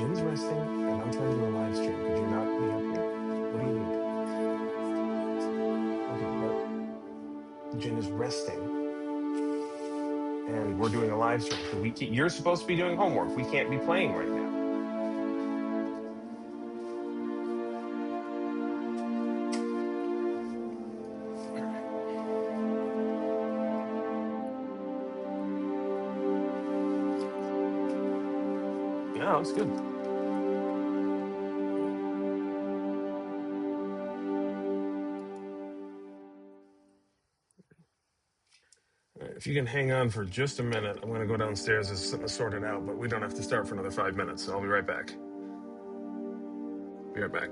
Jen's resting, and I'm trying to do a live stream. Could you not be up here? What do you need? Okay, but Jen is resting, and we're doing a live stream. So you're supposed to be doing homework. We can't be playing right now. Yeah, that's good. If you can hang on for just a minute, I'm going to go downstairs. There's something to sort it out, but we don't have to start for another 5 minutes. So I'll be right back. Be right back.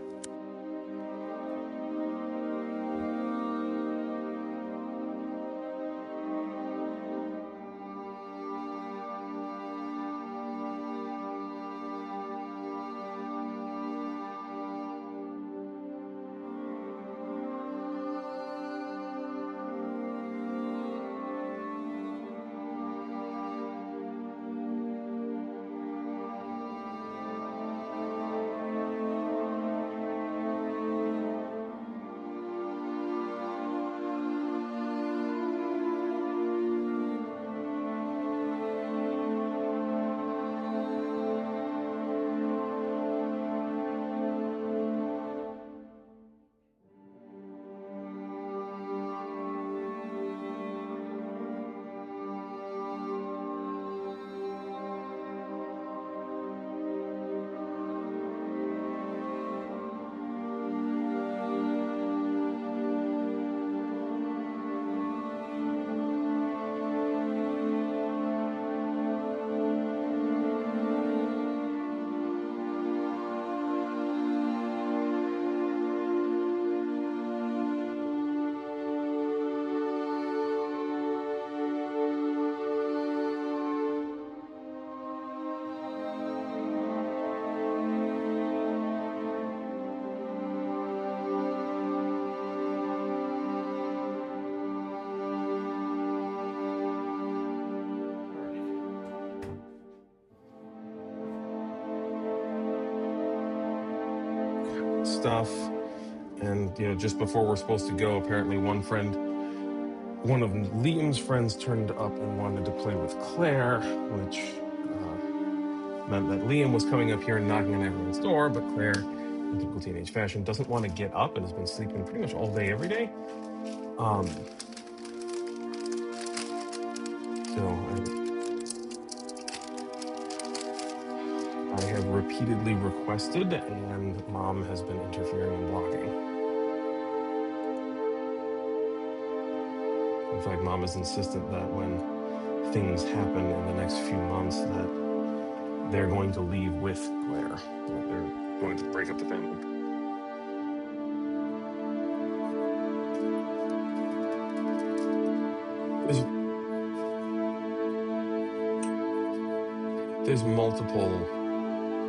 Stuff. And, just before we're supposed to go, apparently one of Liam's friends turned up and wanted to play with Claire, which meant that Liam was coming up here and knocking on everyone's door, but Claire, in typical teenage fashion, doesn't want to get up and has been sleeping pretty much all day, every day. I have repeatedly requested, and Mom has been interfering and blocking. In fact, Mom is insistent that when things happen in the next few months, that they're going to leave with Claire. That they're going to break up the family. There's multiple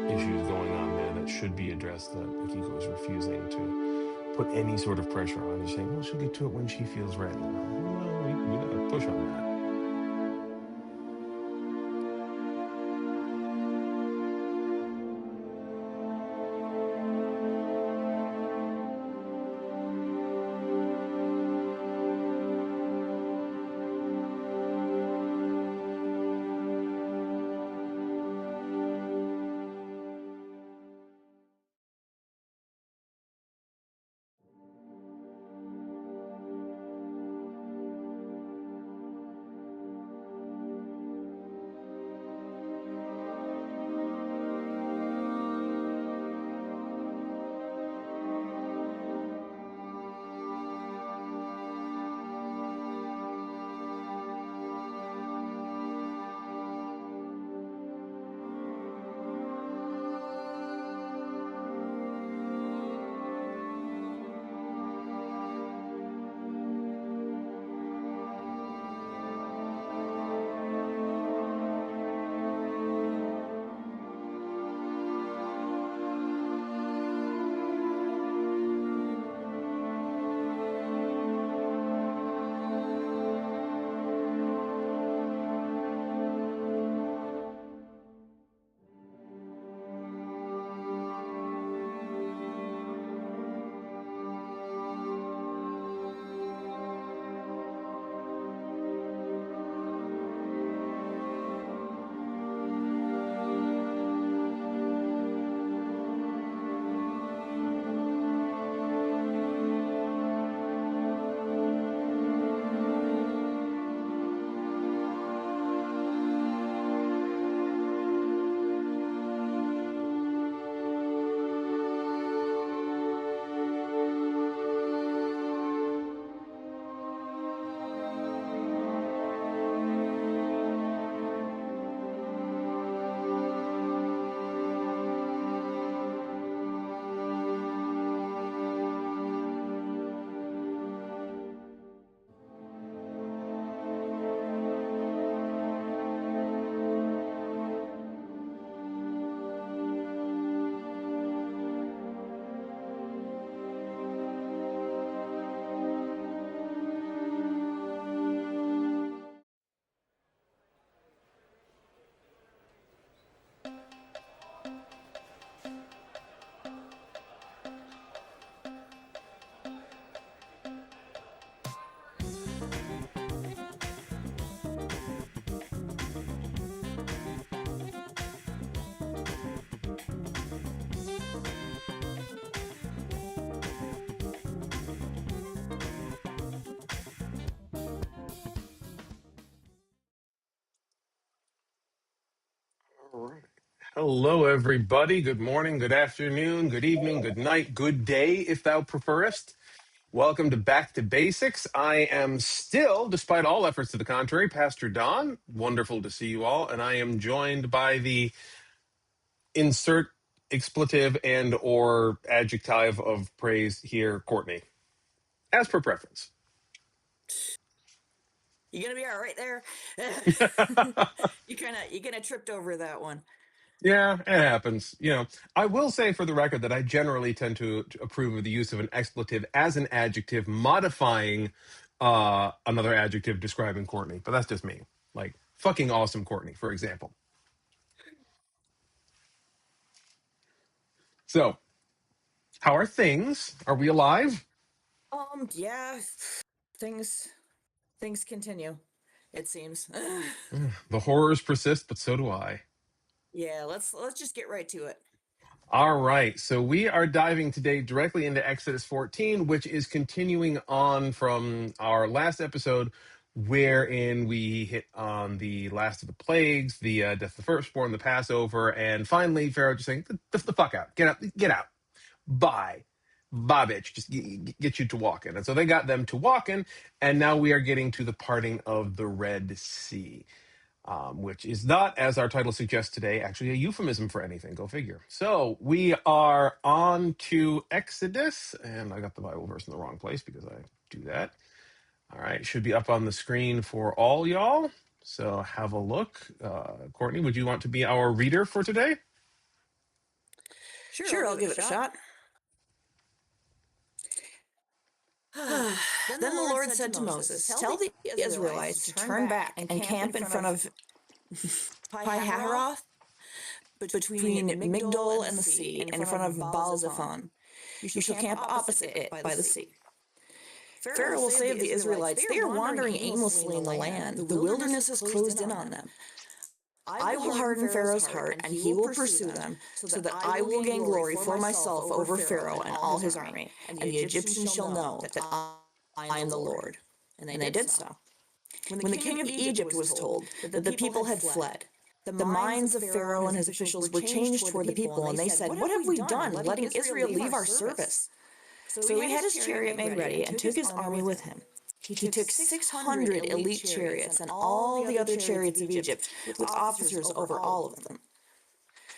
issues going on there that should be addressed that Akiko is refusing to put any sort of pressure on. He's saying, well, she'll get to it when she feels ready. Well, we gotta push on that. All right. Hello, everybody. Good morning, good afternoon, good evening, good night, good day, if thou preferest. Welcome to Back to Basics. I am still, despite all efforts to the contrary, Pastor Don. Wonderful to see you all. And I am joined by the insert expletive and or adjective of praise here, Courtney, as per preference. You gonna be all right there? You kind of tripped over that one. Yeah, it happens. I will say for the record that I generally tend to approve of the use of an expletive as an adjective, modifying another adjective describing Courtney. But that's just me. Like fucking awesome Courtney, for example. So, how are things? Are we alive? Yeah, things continue. It seems. The horrors persist, but so do I. Yeah, let's just get right to it. All right. So we are diving today directly into Exodus 14, which is continuing on from our last episode, wherein we hit on the last of the plagues, the death of the firstborn, the Passover, and finally Pharaoh just saying, the fuck out. Get out. Bye. Bye, bitch. Just get you to walking. And so they got them to walking, and now we are getting to the parting of the Red Sea. Which is not, as our title suggests today, actually a euphemism for anything. Go figure. So we are on to Exodus, and I got the Bible verse in the wrong place because I do that. All right, should be up on the screen for all y'all. So have a look. Courtney, would you want to be our reader for today? Sure, I'll give it a shot. Then the Lord said to Moses, "Tell the Israelites to turn back and camp in front of Pi-hahiroth, between Migdol and the sea, and in front of Baal-zephon. You shall camp opposite it by the sea. Pharaoh will say of the Israelites, they are wandering aimlessly in the land. The wilderness is closed in on them. I will harden Pharaoh's heart, and he will pursue them, so that I will gain glory for myself over Pharaoh and all his army, and the Egyptians shall know that I am the Lord." And they did so. When the king of Egypt was told that the people had fled, the minds of Pharaoh and his officials were changed toward the people, and they said, "What have we done, letting Israel leave our service?" So he had his chariot made ready and took his army with him. He took 600 elite chariots and all the other chariots of Egypt, with officers over all of them.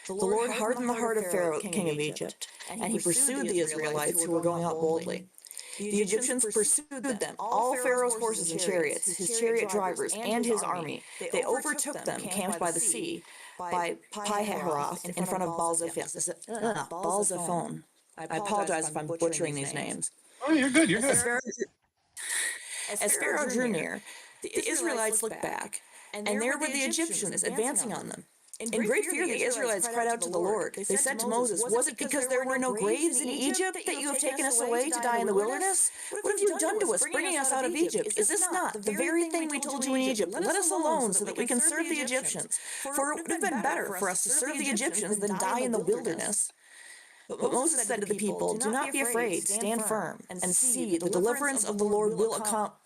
The Lord hardened the heart of Pharaoh, king of Egypt, and he pursued the Israelites who were going out boldly. The Egyptians pursued them, all Pharaoh's horses and chariots, his chariot drivers, and his army. They overtook them, camped by the sea, by Pi-hahiroth, in front of Baal-zephon. I apologize if I'm butchering these names. Oh, you're good. You're good. As Pharaoh drew near, the Israelites looked back, and there were the Egyptians advancing on them. In great fear, the Israelites cried out to the Lord. They said to Moses, "Was it because there were no graves in Egypt that you have taken us away to die in the wilderness? What have you done to us, bringing us out of Egypt? Is this not the very thing we told you in Egypt? Let us alone so that we can serve the Egyptians. For it would have been better for us to serve the Egyptians than die in the wilderness." But Moses said to the people, "Do not be afraid, stand firm, and see, the deliverance of the Lord will accomplish.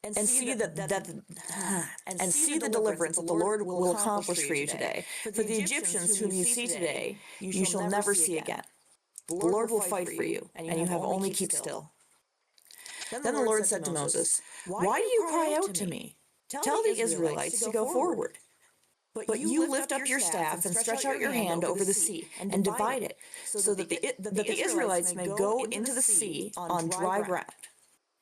And see the deliverance that the Lord will accomplish for you today. For the Egyptians whom you see today, you shall never see again. The Lord will fight for you, and you have only keep still." Then the Lord said to Moses, "Why do you cry out to me? Tell the Israelites to go forward. But you lift up your staff and stretch out your hand over the sea and divide it, so that the Israelites may go into the sea on dry ground.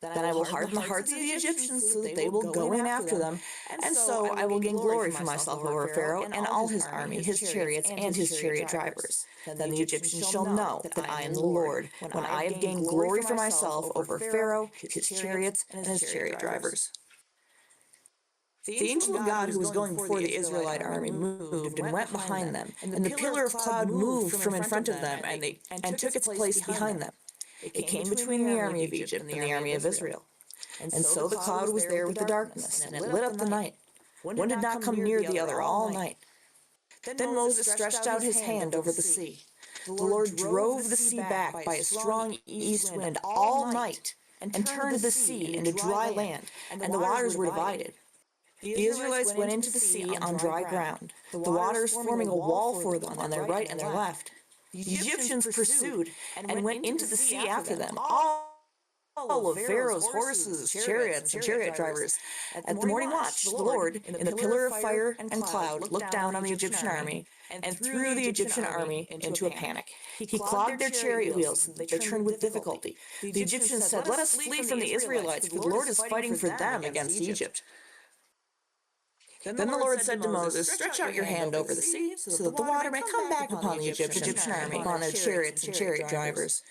Then I will harden the hearts of the Egyptians so that they will go in after them, and so I will gain glory for myself over Pharaoh and all his army, his chariots, and his chariot drivers. Then the Egyptians shall know that I am the Lord, when I have gained glory for myself over Pharaoh, his chariots, and his chariot drivers." The angel of God who was going before the Israelite army moved and went behind them, and the pillar of cloud moved from in front of them and took its place behind them. It came between the army of Egypt and the army of Israel. And so the cloud was there with the darkness, and it lit up the night. One did not come near the other all night. Then Moses stretched out his hand over the sea. The Lord drove the sea back by a strong east wind all night, and turned the sea into dry land, and the waters were divided. The Israelites went into the sea on dry ground, the waters forming a wall for them on their right and their left. The Egyptians pursued and went into the sea after them, all of Pharaoh's horses, chariots, and chariot drivers. At the morning watch, the Lord, in the pillar of fire and cloud, looked down on the Egyptian army and threw the Egyptian army into a panic. He clogged their chariot wheels so that they turned with difficulty. The Egyptians said, "Let us flee from the Israelites, for the Lord is fighting for them against Egypt." Then the Lord said to Moses, "Stretch out your hand over the sea, so that the water may come back upon the Egyptian army, upon their chariots and chariot drivers."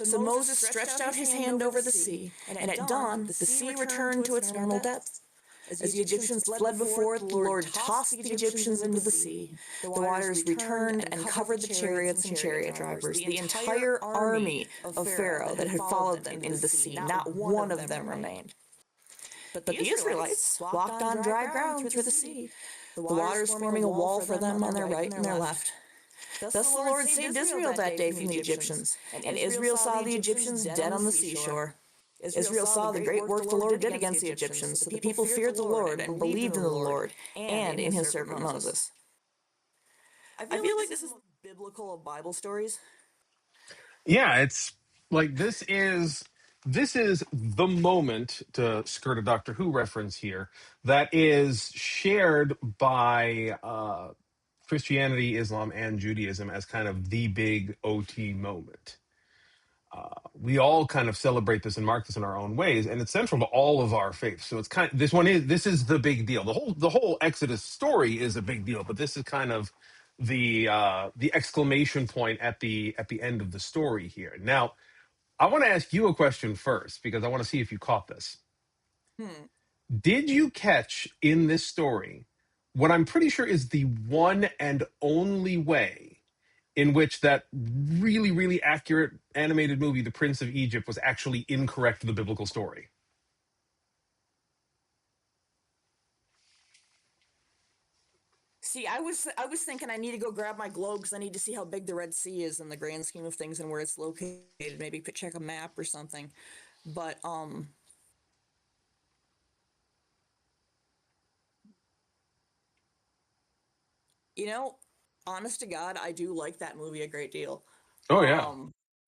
So Moses stretched out his hand over the sea, and at dawn the sea returned to its normal depth. As the Egyptians fled before it, the Lord tossed the Egyptians into the sea. The waters returned and covered the chariots and chariot drivers, the entire army of Pharaoh that had followed them into the sea. Not one of them remained. But the Israelites walked on dry ground through the sea, the waters forming a wall for them on their right and their left. Thus the Lord saved Israel that day from the Egyptians, and Israel saw the Egyptians dead on the seashore. Israel saw the great work the Lord did against the Egyptians, so the people feared the Lord and believed in the Lord and in his servant Moses. I feel like this is biblical of Bible stories. Yeah, it's like this is the moment, to skirt a Doctor Who reference here, that is shared by Christianity, Islam, and Judaism as kind of the big OT moment. We all kind of celebrate this and mark this in our own ways, and it's central to all of our faiths. So it's kind this is the big deal. The whole Exodus story is a big deal, but this is kind of the exclamation point at the end of the story here. Now, I want to ask you a question first because I want to see if you caught this. Did you catch in this story what I'm pretty sure is the one and only way in which that really, really accurate animated movie, The Prince of Egypt, was actually incorrect to the biblical story? See, I was thinking I need to go grab my globe because I need to see how big the Red Sea is in the grand scheme of things and where it's located. Maybe check a map or something. But you know, honest to God, I do like that movie a great deal. Oh yeah.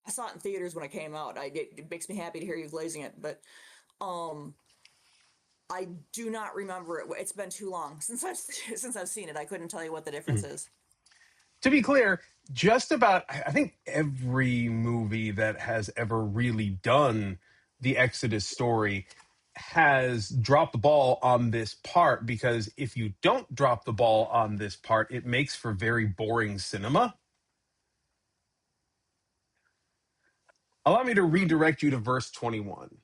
I saw it in theaters when it came out. It makes me happy to hear you glazing it, but I do not remember it. It's been too long since I've seen it. I couldn't tell you what the difference is. To be clear, just about I think every movie that has ever really done the Exodus story has dropped the ball on this part, because if you don't drop the ball on this part, it makes for very boring cinema. Allow me to redirect you to verse 21.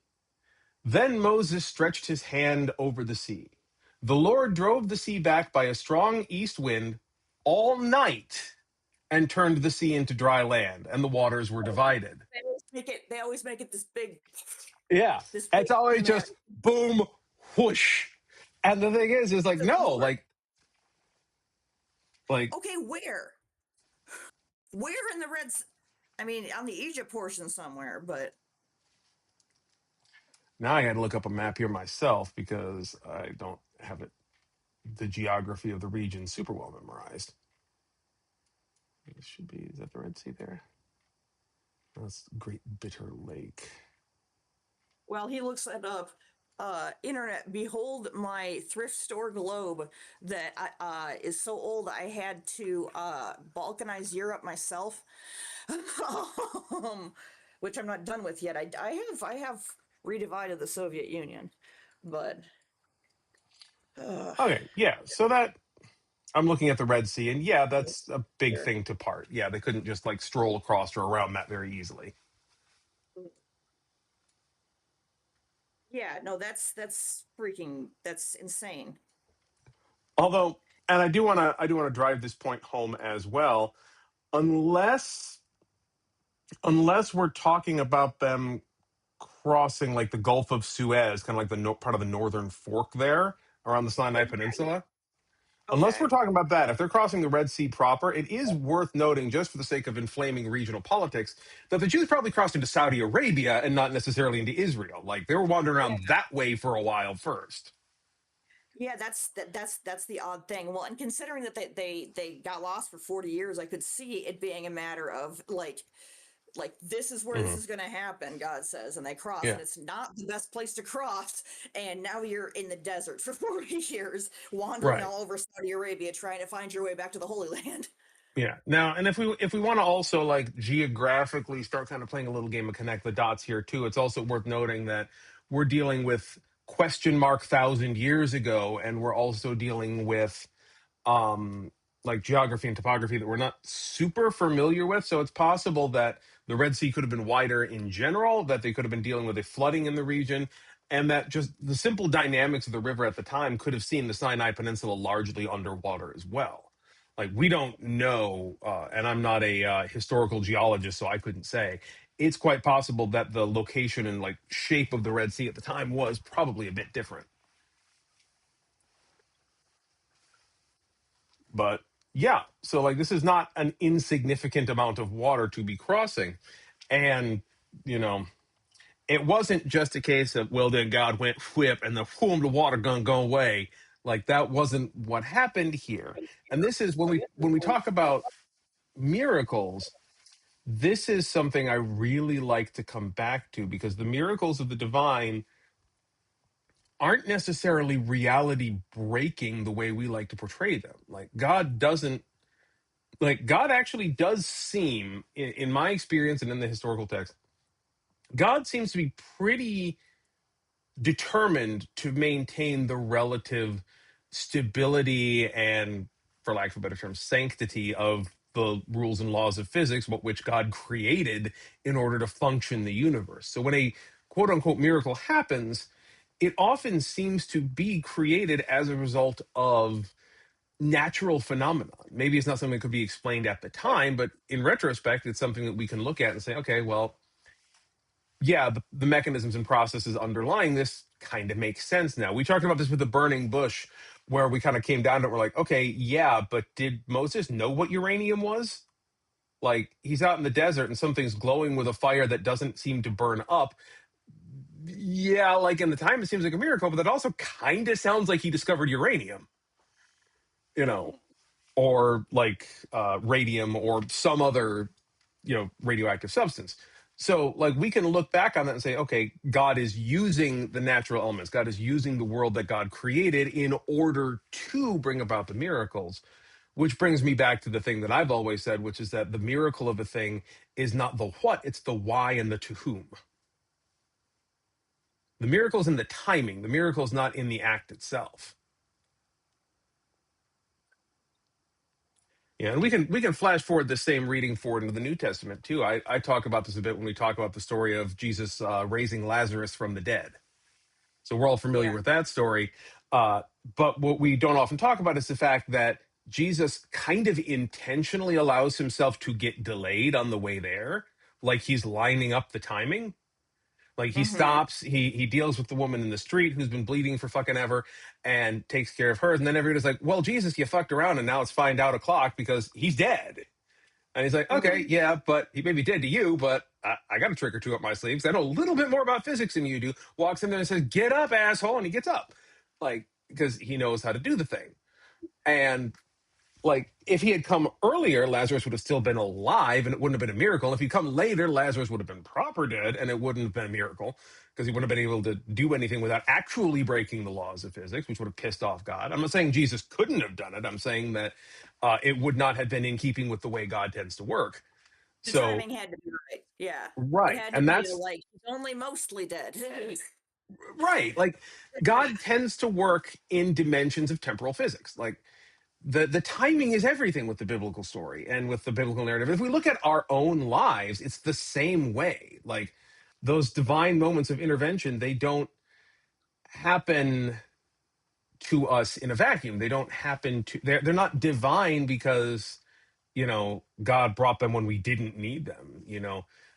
Then Moses stretched his hand over the sea. The Lord drove the sea back by a strong east wind all night and turned the sea into dry land, and the waters were divided. They always make it this big. Yeah. This It's big always thing there. just boom, whoosh. And the thing is like, The no, Lord. like Okay, where? Where in the Red Sea? I mean, on the Egypt portion somewhere, but now I got to look up a map here myself because I don't have the geography of the region super well memorized. It should be, is that the Red Sea there? That's Great Bitter Lake. well, he looks it up. Internet, behold my thrift store globe that is so old I had to balkanize Europe myself, which I'm not done with yet. I have redivided the Soviet Union, but Okay, yeah. So that I'm looking at the Red Sea, and yeah, that's a big here. thing to part. Yeah, they couldn't just like stroll across or around that very easily. Yeah, no, that's freaking that's insane. Although, and I do want to drive this point home as well. Unless we're talking about them crossing like the Gulf of Suez, kind of like the part of the northern fork there around the Sinai Peninsula. Unless we're Okay. talking about that, if they're crossing the Red Sea proper, it is worth noting, just for the sake of inflaming regional politics, that the Jews probably crossed into Saudi Arabia and not necessarily into Israel. Like, they were wandering around that way for a while first. Yeah, that's the odd thing. Well, and considering that they got lost for 40 years, I could see it being a matter of like this is where this Hmm. is going to happen, God says, and they cross, and Yeah, it's not the best place to cross, and now you're in the desert for 40 years, wandering right. all over Saudi Arabia trying to find your way back to the Holy Land. Yeah. Now, and if we want to also like geographically start kind of playing a little game of connect the dots here too, it's also worth noting that we're dealing with question mark 1,000 years ago, and we're also dealing with um like geography and topography that we're not super familiar with. So it's possible that the Red Sea could have been wider in general, that they could have been dealing with a flooding in the region, and that just the simple dynamics of the river at the time could have seen the Sinai Peninsula largely underwater as well. Like we don't know, and I'm not a historical geologist, so I couldn't say. It's quite possible that the location and like shape of the Red Sea at the time was probably a bit different. But yeah, so like this is not an insignificant amount of water to be crossing. And, you know, it wasn't just a case of, well, then God went whip and the whoom, the water gonna go away. Like that wasn't what happened here. And this is when we talk about miracles, this is something I really like to come back to because the miracles of the divine aren't necessarily reality breaking the way we like to portray them. Like God doesn't like God actually does seem in my experience and in the historical text, God seems to be pretty determined to maintain the relative stability and, for lack of a better term, sanctity of the rules and laws of physics, what which God created in order to function the universe. So when a quote unquote miracle happens, it often seems to be created as a result of natural phenomenon. Maybe it's not something that could be explained at the time, but in retrospect, it's something that we can look at and say, okay, well, yeah, the mechanisms and processes underlying this kind of make sense now. We talked about this with the burning bush, where we kind of came down to it. We're like, okay, yeah, but did Moses know what uranium was? Like, he's out in the desert and something's glowing with a fire that doesn't seem to burn up. Yeah, like in the time, it seems like a miracle, but that also kind of sounds like he discovered uranium, you know, or like radium or some other radioactive substance. So like we can look back on that and say, okay, God is using the natural elements, God is using the world that God created in order to bring about the miracles, which brings me back to the thing that I've always said, which is that the miracle of a thing is not the what, it's the why and the to whom. The miracle is in the timing, the miracle is not in the act itself. Yeah, and we can flash forward the same reading forward into the New Testament too. I talk about this a bit when we talk about the story of Jesus raising Lazarus from the dead. So we're all familiar Yeah. with that story. But what we don't often talk about is the fact that Jesus kind of intentionally allows himself to get delayed on the way there, like he's lining up the timing. Like he Mm-hmm. stops, he deals with the woman in the street who's been bleeding for fucking ever and takes care of her. And then everybody's like, well, Jesus, you fucked around and now it's find out o'clock because he's dead. And he's like, okay, Mm-hmm. yeah, but he may be dead to you, but I got a trick or two up my sleeves. I know a little bit more about physics than you do. Walks in there and says, get up, asshole. And he gets up. Like, because he knows how to do the thing. And like, if he had come earlier, Lazarus would have still been alive and it wouldn't have been a miracle. If he'd come later, Lazarus would have been proper dead and it wouldn't have been a miracle because he wouldn't have been able to do anything without actually breaking the laws of physics, which would have pissed off God. I'm not saying Jesus couldn't have done it. I'm saying that it would not have been in keeping with the way God tends to work. The So, timing had to be right. Yeah. It right. had to And be that's like he's only mostly dead. right. Like God tends to work in dimensions of temporal physics. Like the timing is everything with the biblical story and with the biblical narrative. If we look at our own lives, it's the same way. Like those divine moments of intervention, they don't happen to us in a vacuum. They don't happen to they're not divine because God brought them when we didn't need them.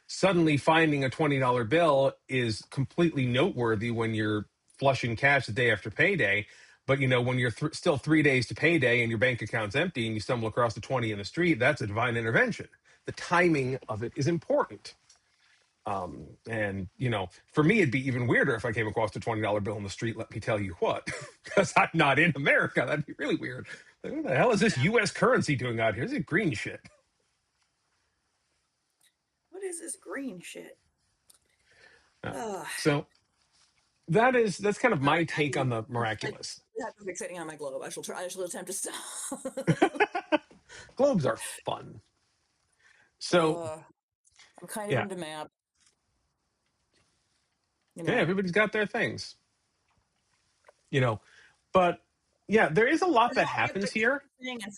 Suddenly finding a $20 bill is completely noteworthy when you're flushing cash the day after payday. But, when you're still 3 days to payday and your bank account's empty and you stumble across the 20 in the street, that's a divine intervention. The timing of it is important. And for me, it'd be even weirder if I came across a $20 bill in the street. Let me tell you what, because I'm not in America. That'd be really weird. Like, what the hell is this U.S. currency doing out here? Is it green shit? What is this green shit? Yeah. Ugh. So that's kind of All my right, take on the I miraculous. have to fixating on my globe. I shall try. I shall attempt to stop. Globes are fun. So uh, I'm kind of yeah, into map. You yeah, know, everybody's got their things, you know, but yeah, there is a lot that I have happens the here. thing, and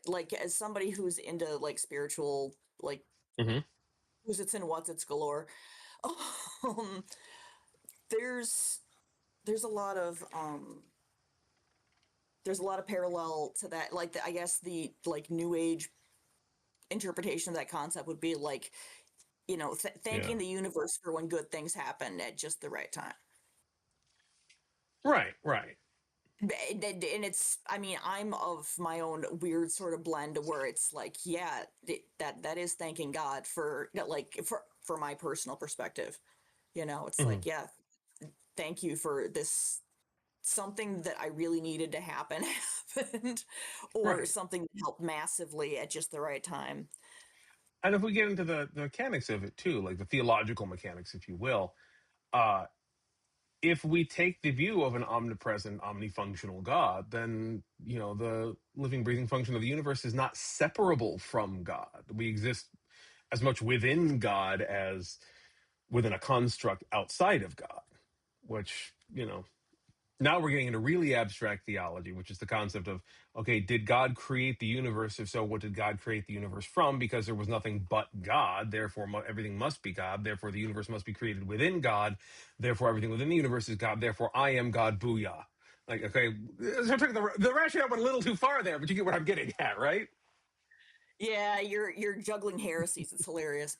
like as somebody who's into like spiritual, like Hmm. who's it's in what's it's galore. Um, there's there's a lot of there's a lot of parallel to that. Like I guess the like new age interpretation of that concept would be like Yeah. thanking the universe for when good things happen at just the right time. Right. Right. And it's, I mean, I'm of my own weird sort of blend where it's like, yeah, that is thanking God for like for my personal perspective. It's Hmm. like, yeah, thank you for this, something that I really needed to happen happened, or Right. something that helped massively at just the right time. And if we get into the mechanics of it too, like the theological mechanics, if you will, uh, if we take the view of an omnipresent, omnifunctional God, then the living, breathing function of the universe is not separable from God. We exist as much within God as within a construct outside of God, which now we're getting into really abstract theology, which is the concept of, okay, did God create the universe? If so, what did God create the universe from? Because there was nothing but God, therefore everything must be God. Therefore, the universe must be created within God. Therefore, everything within the universe is God. Therefore, I am God. Booyah! Like, okay, so I took the rationale went a little too far there, but you get what I'm getting at, right? Yeah, you're juggling heresies. It's hilarious.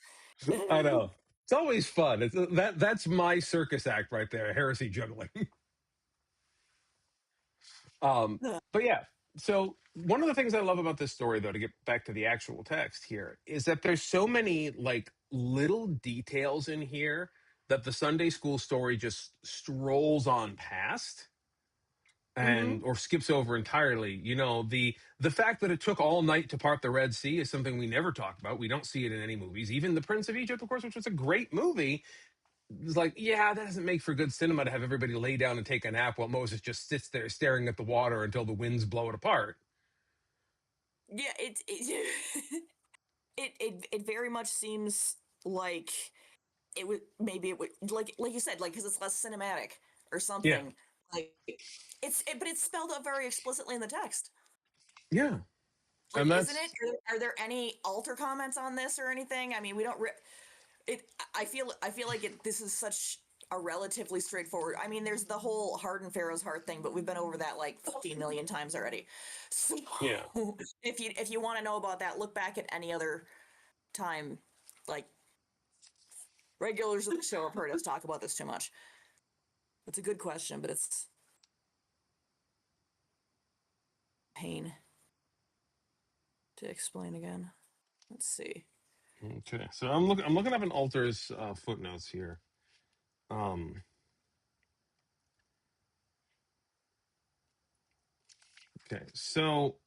I know. It's always fun. That's my circus act right there, heresy juggling. Um, but yeah, so one of the things I love about this story, though, to get back to the actual text here, is that there's so many like little details in here that the Sunday school story just strolls on past and Hmm. or skips over entirely. The fact that it took all night to part the Red Sea is something we never talk about. We don't see it in any movies. Even The Prince of Egypt, of course, which was a great movie, it's like, yeah, that doesn't make for good cinema to have everybody lay down and take a nap while Moses just sits there staring at the water until the winds blow it apart. Yeah, it very much seems like it would, maybe it would, like you said, like because it's less cinematic or Yeah, something. Like but it's spelled out very explicitly in the text. yeah, Like, and isn't it? that's Are there any alter comments on this or anything? I mean, we don't. It. I feel like this is such a relatively straightforward. I mean, there's the whole harden Pharaoh's heart thing, but we've been over that like 15 million times already. So yeah. if you want to know about that, look back at any other time. Like regulars of the show have heard us talk about this too much. It's a good question, but it's pain to explain again. Let's see. Okay, so I'm looking up an Alter's footnotes here. Um, okay, so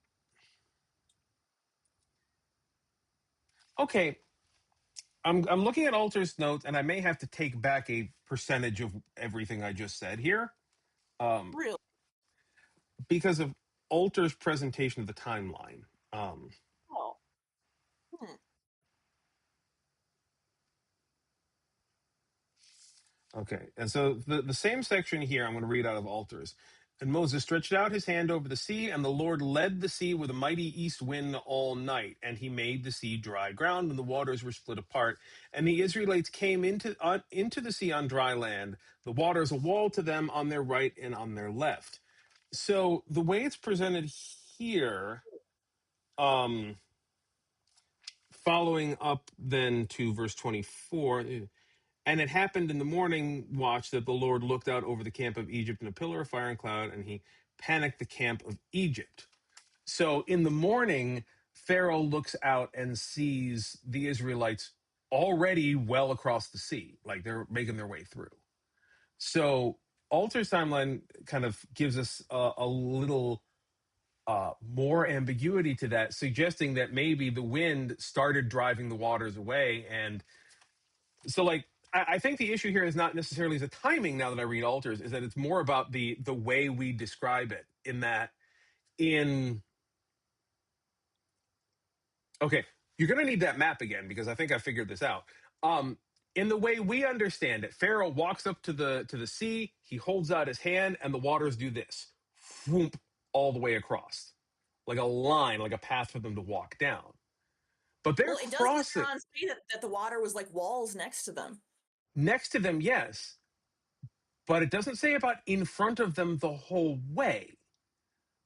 okay, I'm looking at Alter's notes, and I may have to take back a percentage of everything I just said here, um, Really? because of Alter's presentation of the timeline. Um, Oh. Hmm. Okay, and so the same section here I'm going to read out of Altars. And Moses stretched out his hand over the sea, and the Lord led the sea with a mighty east wind all night. And he made the sea dry ground, and the waters were split apart. And the Israelites came into the sea on dry land, the waters a wall to them on their right and on their left. So the way it's presented here, um, following up then to verse 24. And it happened in the morning watch that the Lord looked out over the camp of Egypt in a pillar of fire and cloud, and he panicked the camp of Egypt. So in the morning, Pharaoh looks out and sees the Israelites already well across the sea, like they're making their way through. So Alter's timeline kind of gives us a little more ambiguity to that, suggesting that maybe the wind started driving the waters away. And so, like, I think the issue here is not necessarily the timing. Now that I read Alters, is that it's more about the way we describe it. In that, in okay, you're going to need that map again because I think I figured this out. Um, in the way we understand it, Pharaoh walks up to the sea, he holds out his hand, and the waters do this, whoop, all the way across, like a line, like a path for them to walk down. But they're Well, it does crossing later on say that the water was like walls next to them. next to them, yes, but it doesn't say about in front of them the whole way.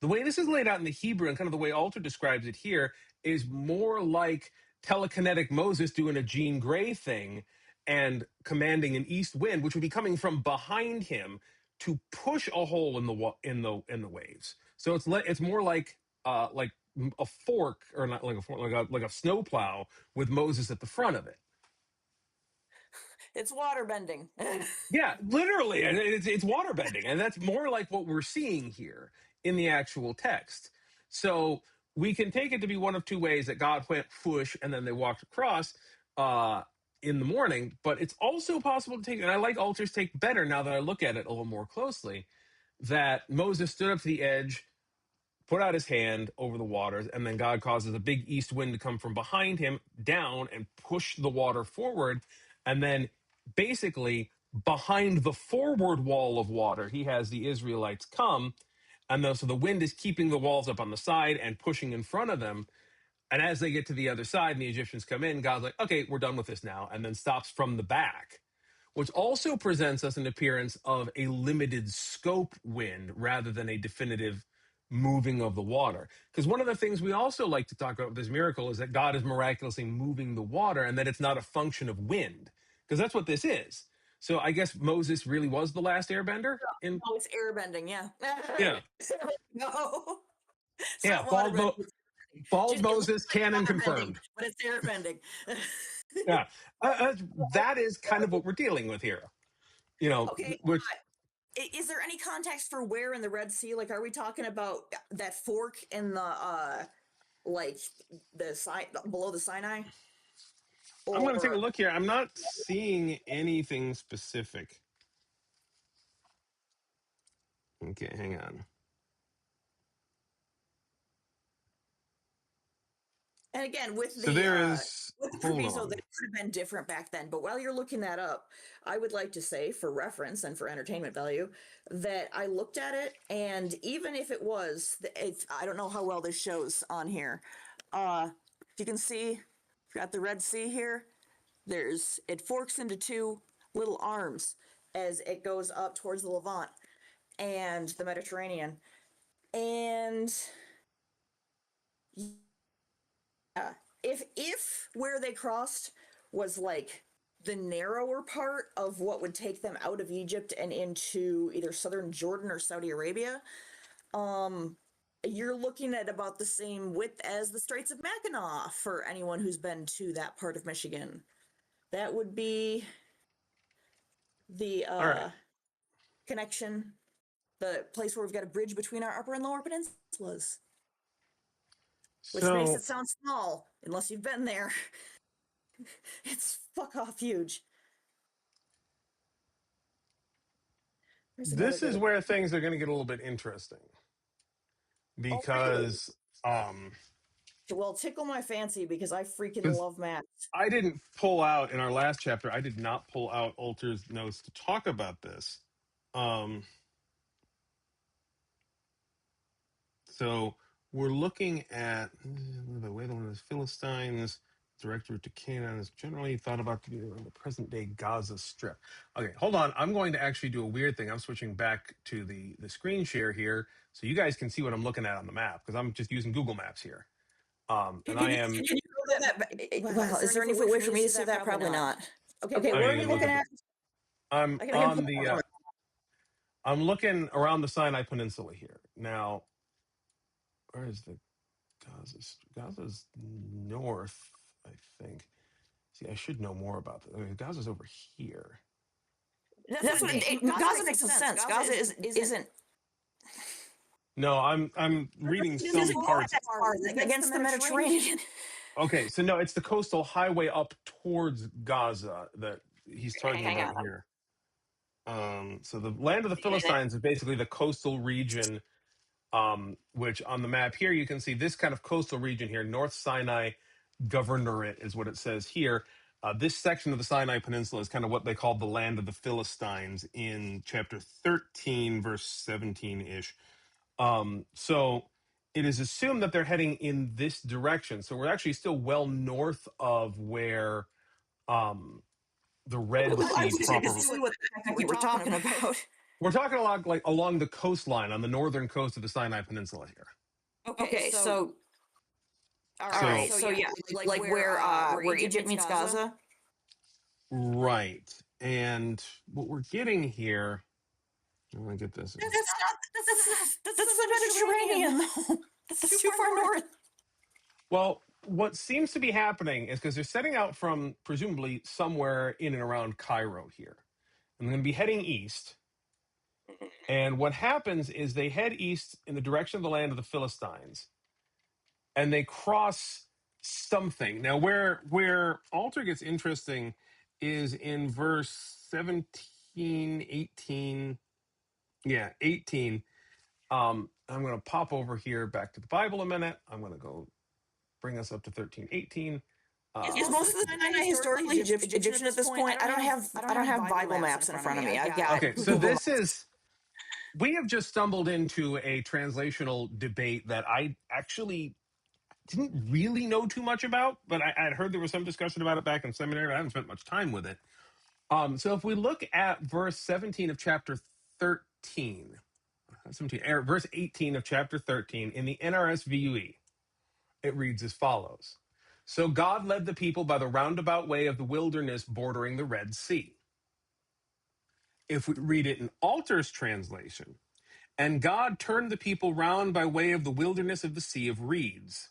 The way this is laid out in the Hebrew and kind of the way Alter describes it here is more like telekinetic Moses doing a Jean Grey thing and commanding an east wind, which would be coming from behind him to push a hole in the waves. So it's more like a fork, or not like a fork, like a snowplow with Moses at the front of it. It's water bending. Yeah, literally, and it's water bending, and that's more like what we're seeing here in the actual text. So we can take it to be one of two ways: that God went whoosh, and then they walked across uh, in the morning. But it's also possible to take, and I like Alter's take better now that I look at it a little more closely, that Moses stood up to the edge, put out his hand over the waters, and then God causes a big east wind to come from behind him down and push the water forward. And then basically behind the forward wall of water, he has the Israelites come. And so the wind is keeping the walls up on the side and pushing in front of them. And as they get to the other side and the Egyptians come in, God's like, okay, we're done with this now, and then stops from the back, which also presents us an appearance of a limited scope wind rather than a definitive moving of the water. Because one of the things we also like to talk about with this miracle is that God is miraculously moving the water and that it's not a function of wind, because that's what this is. So I guess Moses really was the last airbender in No, it's airbending, yeah. yeah. No, it's Yeah, not water bending. bald It looks Moses, like canon water bending, confirmed. but it's airbending. Yeah, that is kind of what we're dealing with here. You know, Okay, which is there any context for where in the Red Sea? Like, are we talking about that fork in the like below the Sinai, I'm going to take a or look here. I'm not seeing anything specific. Okay, hang on. and again So there is, with the hold proviso that on. it could have been different back then. But while you're looking that up, I would like to say, for reference and for entertainment value, that I looked at it, and even if it was, I don't know how well this shows on here. If you can see, got the Red Sea here. It forks into two little arms as it goes up towards the Levant and the Mediterranean. And if where they crossed was like the narrower part of what would take them out of Egypt and into either southern Jordan or Saudi Arabia, you're looking at about the same width as the Straits of Mackinac for anyone who's been to that part of Michigan. That would be the All right. connection, the place where we've got a bridge between our upper and lower peninsulas, which makes it So sound small unless you've been there. It's fuck off huge. There's another this is good. where things are going to get a little bit interesting Oh, really? because um Well, tickle my fancy because I freaking because love maths. I didn't pull out in our last chapter. I did not pull out Alter's notes to talk about this. Um, So we're looking at the way the Philistines director to Canaan is generally thought about to be around the present day Gaza Strip. Okay, hold on. I'm going to actually do a weird thing. I'm switching back to the screen share here so you guys can see what I'm looking at on the map because I'm just using Google Maps here. And I am Can you go well, is there any way for me to see that? Probably not. Okay, I where are mean, we you look looking at at? I'm I gotta on the I'm looking around the Sinai Peninsula here. Now, where is the Gaza's north, I think. See, I should know more about this. I mean, Gaza's over here. That's what Gaza makes some sense. Gaza isn't No, I'm reading some isn't quite parts. that far against the Mediterranean. Okay, so no, it's the coastal highway up towards Gaza that he's talking Hang about on. here. So the land of the Philistines is basically the coastal region, which on the map here you can see this kind of coastal region here, North Sinai Governorate is what it says here. This section of the Sinai Peninsula is kind of what they called the land of the Philistines in chapter 13, verse 17 ish. So it is assumed that they're heading in this direction. So we're actually still well north of where the Red I Sea wish I could proper. see what the heck you were talking about. We're talking a lot like along the coastline on the northern coast of the Sinai Peninsula here. Okay, so all right, So so yeah, like where Egypt meets Gaza. right, and what we're getting here. I'm gonna get this. That's the Mediterranean, though. That's too far north. Well, what seems to be happening is because they're setting out from presumably somewhere in and around Cairo here. And they're going to be heading east. And what happens is they head east in the direction of the land of the Philistines and they cross something. Now, where Alter gets interesting is in verse 17, 18. Yeah, 18. I'm going to pop over here back to the Bible a minute. I'm going to go bring us up to 13:18. Is most of the Sinai historically Egyptian at this point? I don't have Bible maps in front of me. I've got Okay, so this is we have just stumbled into a translational debate that I actually didn't really know too much about, but I'd heard there was some discussion about it back in seminary. But I haven't spent much time with it. So if we look at verse 17 of chapter 13, 17, verse 18 of chapter 13 in the NRSVUE, it reads as follows. So God led the people by the roundabout way of the wilderness bordering the Red Sea. If we read it in Alter's translation, and God turned the people round by way of the wilderness of the Sea of Reeds.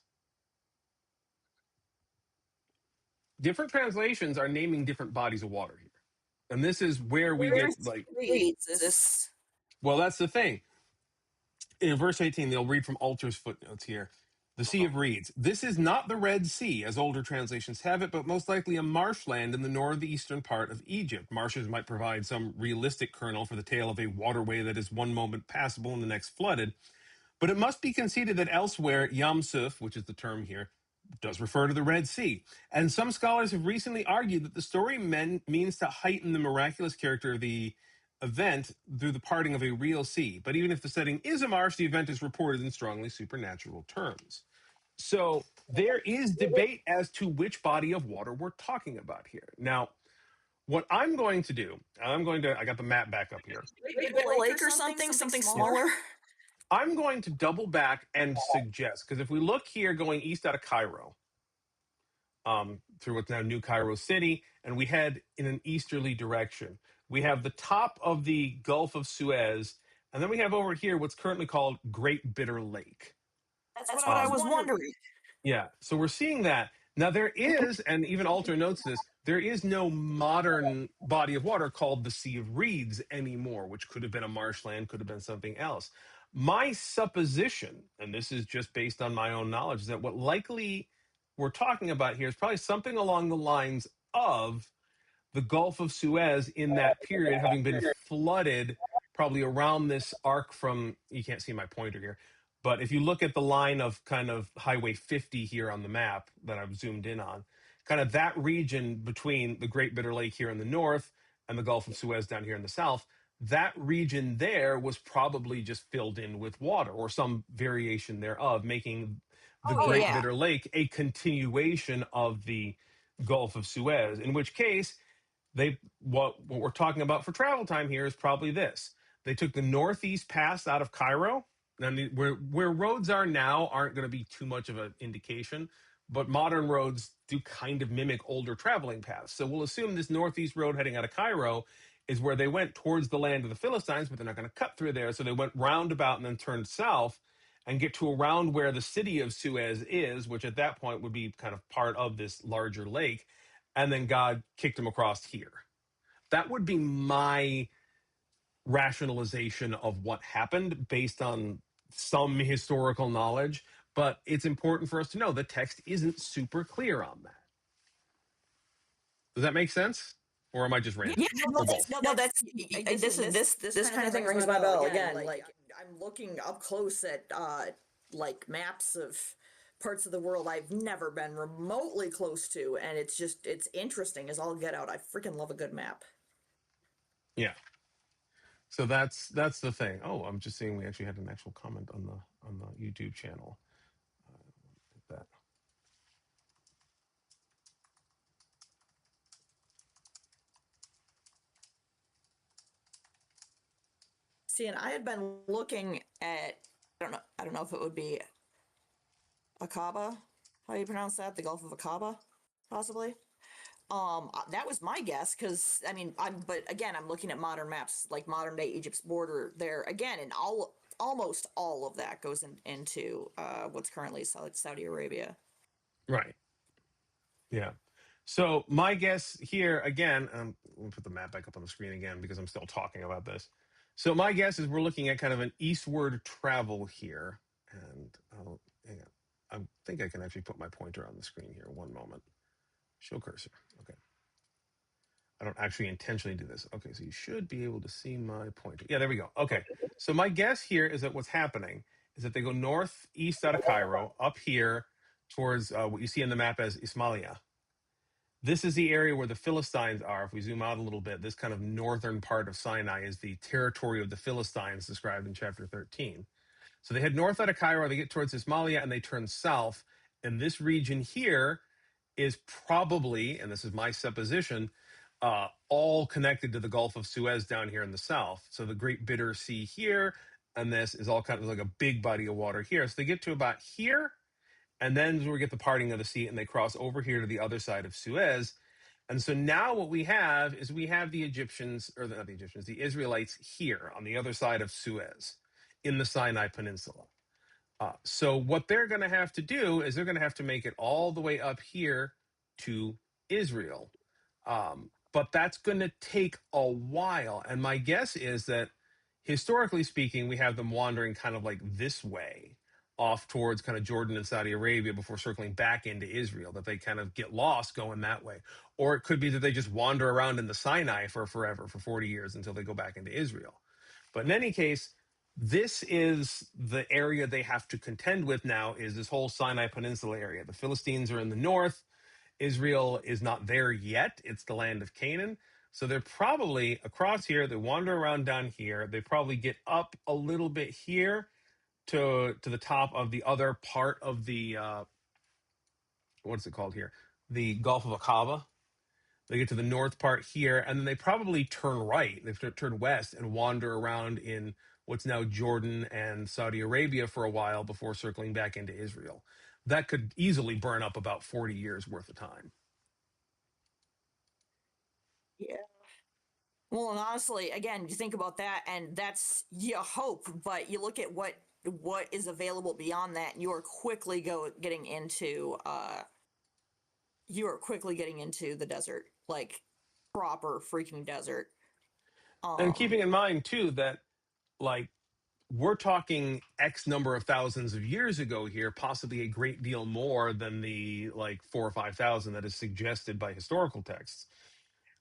Different translations are naming different bodies of water here. And this is where we get like, this. well, that's the thing. In verse 18, they'll read from Alter's footnotes here. The Sea of Reeds. This is not the Red Sea, as older translations have it, but most likely a marshland in the northeastern part of Egypt. Marshes might provide some realistic kernel for the tale of a waterway that is one moment passable and the next flooded. But it must be conceded that elsewhere, Yam Suf, which is the term here, does refer to the Red Sea. And some scholars have recently argued that the story means to heighten the miraculous character of the event through the parting of a real sea. But even if the setting is a marsh, the event is reported in strongly supernatural terms. So there is debate as to which body of water we're talking about here. Now, what I'm going to do, I got the map back up here. Great Lake or something smaller. I'm going to double back and suggest, because if we look here going east out of Cairo, through what's now New Cairo City, and we head in an easterly direction, we have the top of the Gulf of Suez, and then we have over here what's currently called Great Bitter Lake. That's what I was wondering. Yeah, so we're seeing that. Now there is, and even Alter notes this, there is no modern body of water called the Sea of Reeds anymore, which could have been a marshland, could have been something else. My supposition, and this is just based on my own knowledge, is that what likely we're talking about here is probably something along the lines of the Gulf of Suez in that period having been flooded probably around this arc from, you can't see my pointer here, but if you look at the line of kind of Highway 50 here on the map that I've zoomed in on, kind of that region between the Great Bitter Lake here in the north and the Gulf of Suez down here in the south, that region there was probably just filled in with water or some variation thereof, making the Great Bitter Lake a continuation of the Gulf of Suez, in which case what we're talking about for travel time here is probably this. They took the northeast pass out of Cairo. And where roads are now aren't going to be too much of an indication, but modern roads do kind of mimic older traveling paths. So we'll assume this northeast road heading out of Cairo is where they went towards the land of the Philistines, but they're not going to cut through there. So they went roundabout and then turned south and get to around where the city of Suez is, which at that point would be kind of part of this larger lake. and then God kicked him across here. That would be my rationalization of what happened based on some historical knowledge. But it's important for us to know the text isn't super clear on that. Does that make sense? Or am I just Yeah, ranting? no, Or both? this kind of thing rings my bell again. Like I'm looking up close at like maps of parts of the world I've never been remotely close to, and it's interesting as all get out. I freaking love a good map. Yeah. So that's the thing. Oh, I'm just seeing we actually had an actual comment on the YouTube channel. That See, and I had been looking at I don't know if it would be Aqaba. How do you pronounce that? The Gulf of Aqaba, possibly. That was my guess because I mean, but again, I'm looking at modern maps, like modern day Egypt's border there again, and almost all of that goes into what's currently Saudi Arabia. right. Yeah. So my guess here again, let me put the map back up on the screen again because I'm still talking about this. So my guess is we're looking at kind of an eastward travel here, and hang on. I think I can actually put my pointer on the screen here. One moment. Show cursor. Okay. I don't actually intentionally do this. Okay, so you should be able to see my pointer. Yeah, there we go. Okay. So my guess here is that what's happening is that they go northeast out of Cairo, up here towards what you see on the map as Ismailia. This is the area where the Philistines are. If we zoom out a little bit, this kind of northern part of Sinai is the territory of the Philistines described in chapter 13. So they head north out of Cairo, they get towards Ismailia, and they turn south. And this region here is probably, and this is my supposition, all connected to the Gulf of Suez down here in the south. So the Great Bitter Sea here, and this is all kind of like a big body of water here. So they get to about here, and then we get the parting of the sea, and they cross over here to the other side of Suez. And so now what we have is we have the Egyptians, or not the Egyptians, the Israelites here on the other side of Suez in the Sinai Peninsula. So what they're going to have to do is they're going to have to make it all the way up here to Israel. But that's going to take a while. And my guess is that historically speaking, we have them wandering kind of like this way off towards kind of Jordan and Saudi Arabia before circling back into Israel, that they kind of get lost going that way. Or it could be that they just wander around in the Sinai for forever, for 40 years until they go back into Israel. But in any case, this is the area they have to contend with now, is this whole Sinai Peninsula area. The Philistines are in the north. Israel is not there yet. It's the land of Canaan. So they're probably across here. They wander around down here. They probably get up a little bit here to the top of the other part of the what's it called here? The Gulf of Aqaba. They get to the north part here, and then they probably turn right. They turn west and wander around in what's now Jordan and Saudi Arabia for a while before circling back into Israel. That could easily burn up about 40 years worth of time. Yeah. Well, and honestly, again, you think about that, and that's you hope, but you look at what is available beyond that, and you are quickly getting into the desert, like proper freaking desert. And keeping in mind, too, that like we're talking X number of thousands of years ago here, possibly a great deal more than the like 4 or 5 thousand that is suggested by historical texts,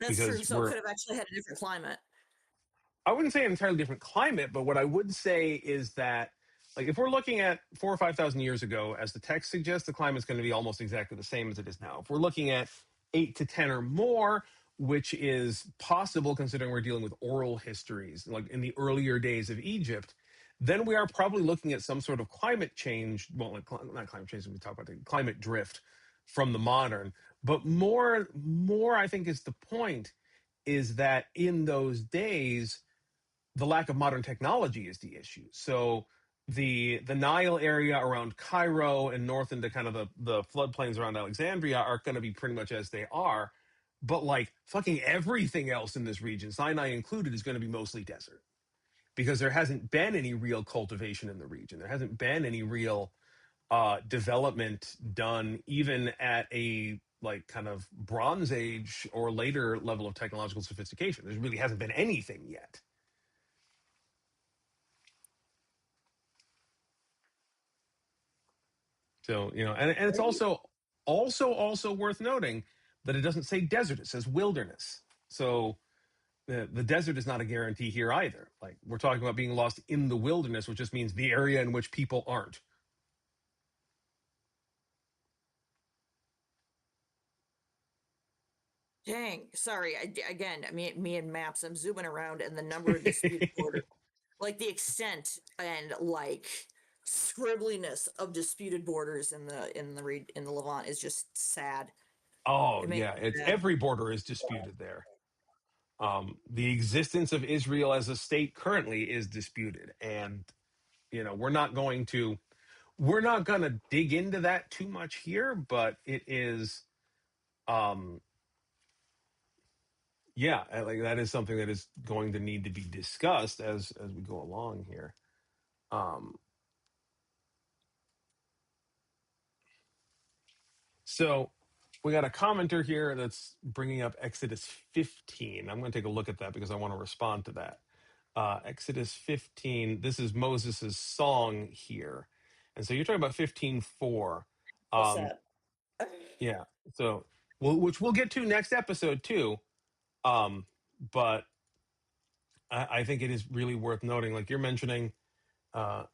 That's true. because So it we're could have actually had a different climate. I wouldn't say an entirely different climate, but what I would say is that, like, if we're looking at 4 or 5 thousand years ago, as the text suggests, the climate's going to be almost exactly the same as it is now. If we're looking at 8 to 10 or more, which is possible considering we're dealing with oral histories, like in the earlier days of Egypt, then we are probably looking at some sort of climate change. Well, like, not climate change, we talk about the climate drift from the modern, but more, I think, is the point is that in those days the lack of modern technology is the issue. So the Nile area around Cairo and north into kind of the floodplains around Alexandria are going to be pretty much as they are. But like fucking everything else in this region, Sinai included, is going to be mostly desert because there hasn't been any real cultivation in the region. There hasn't been any real development done, even at a like kind of Bronze Age or later level of technological sophistication. There really hasn't been anything yet. So, and it's also worth noting that it doesn't say desert, it says wilderness. So the desert is not a guarantee here either. Like, we're talking about being lost in the wilderness, which just means the area in which people aren't. Dang, sorry. Again, me and maps. I'm zooming around, and the number of disputed borders, like the extent and like scribbliness of disputed borders in the Levant is just sad. Oh It makes yeah, me it's sad. every border is disputed there. The existence of Israel as a state currently is disputed, and we're not going to dig into that too much here, but it is, um, yeah, like that is something that is going to need to be discussed as we go along here. Um, so we got a commenter here that's bringing up Exodus 15. I'm going to take a look at that because I want to respond to that. Exodus 15. This is Moses' song here, and so you're talking about 15:4. So Um, sad. yeah. So, which we'll get to next episode too. But I think it is really worth noting, like you're mentioning. Uh,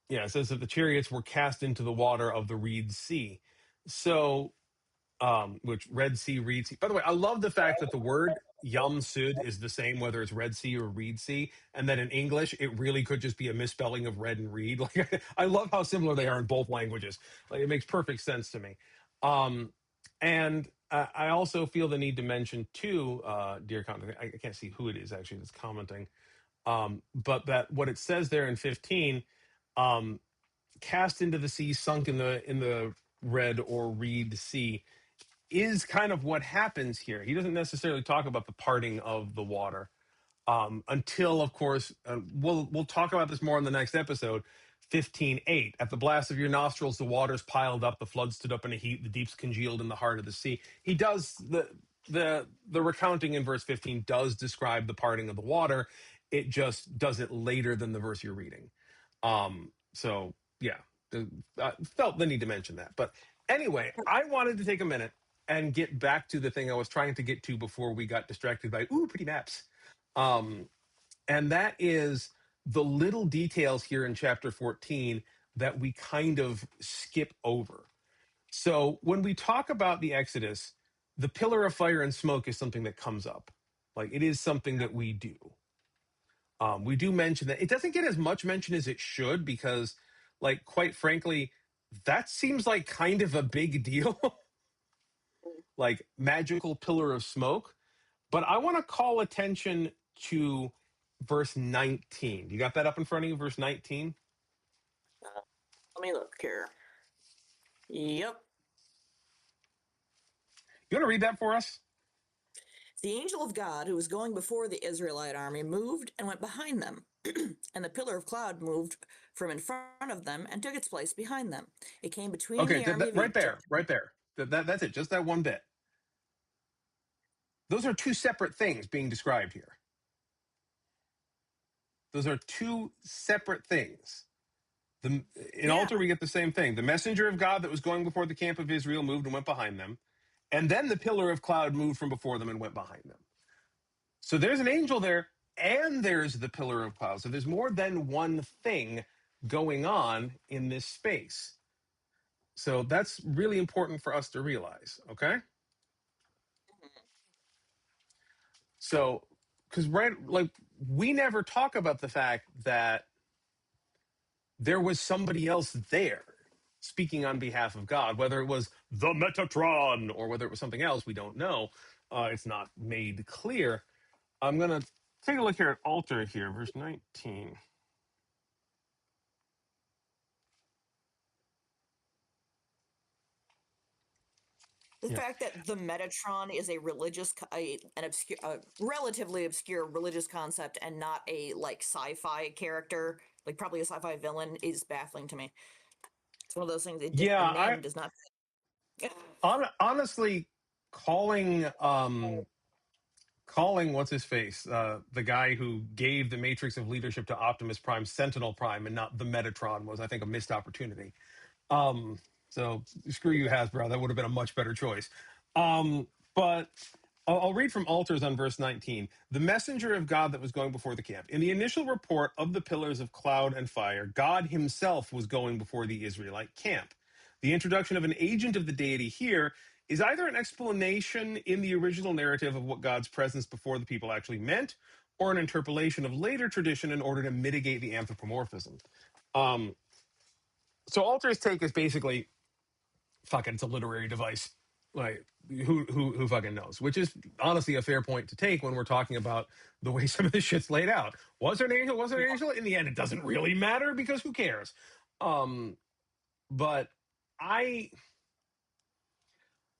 yeah, it says that the chariots were cast into the water of the Reed Sea. So, which Red Sea, Reed Sea. By the way, I love the fact that the word Yam Sud is the same whether it's Red Sea or Reed Sea, and that in English it really could just be a misspelling of red and reed. Like, I love how similar they are in both languages. Like, it makes perfect sense to me. And I also feel the need to mention too, dear content. I can't see who it is actually that's commenting, but that what it says there in 15, um, cast into the sea, sunk in the red or reed sea, is kind of what happens here. He doesn't necessarily talk about the parting of the water, until, of course, we'll talk about this more in the next episode. 15:8. At the blast of your nostrils, the waters piled up, the floods stood up in a heap, the deeps congealed in the heart of the sea. He does the recounting in verse 15 does describe the parting of the water. It just does it later than the verse you're reading. So yeah, I felt the need to mention that. But anyway, I wanted to take a minute and get back to the thing I was trying to get to before we got distracted by pretty maps. And that is the little details here in chapter 14 that we kind of skip over. So when we talk about the Exodus, the pillar of fire and smoke is something that comes up. Like, it is something that we do. We do mention that. It doesn't get as much mention as it should because, like, quite frankly, that seems like kind of a big deal. Like, magical pillar of smoke. But I want to call attention to verse 19. You got that up in front of you, verse 19? Let me look here. Yep. You want to read that for us? The angel of God, who was going before the Israelite army, moved and went behind them. And the pillar of cloud moved from in front of them and took its place behind them. It came between Okay, the army of right Egypt. there, right there. That's it, just that one bit. Those are two separate things being described here. Those are two separate things. In Yeah. Altar, we get the same thing. The messenger of God that was going before the camp of Israel moved and went behind them. And then the pillar of cloud moved from before them and went behind them. So there's an angel there, and there's the pillar of cloud. So there's more than one thing going on in this space. So that's really important for us to realize, okay? So, because like, we never talk about the fact that there was somebody else there speaking on behalf of God, whether it was the Metatron or whether it was something else, we don't know. It's not made clear. I'm going to take a look here at Altar here, verse 19. The Yeah. fact that the Metatron is a relatively obscure religious concept and not a like sci-fi character, like probably a sci-fi villain, is baffling to me. It's one of those things. Yeah, A name does not. Honestly, calling calling what's his face, the guy who gave the matrix of leadership to Optimus Prime Sentinel Prime and not the Metatron was, I think, a missed opportunity. Um, so screw you, Hasbro. That would have been a much better choice. But I'll read from Altars on verse 19. The messenger of God that was going before the camp. In the initial report of the pillars of cloud and fire, God himself was going before the Israelite camp. The introduction of an agent of the deity here is either an explanation in the original narrative of what God's presence before the people actually meant, or an interpolation of later tradition in order to mitigate the anthropomorphism. Um, so Altar's take is basically, fucking, it's a literary device. Like, who fucking knows? Which is honestly a fair point to take when we're talking about the way some of this shit's laid out. Was there an angel? Was there an angel? In the end, it doesn't really matter because who cares? Um, but I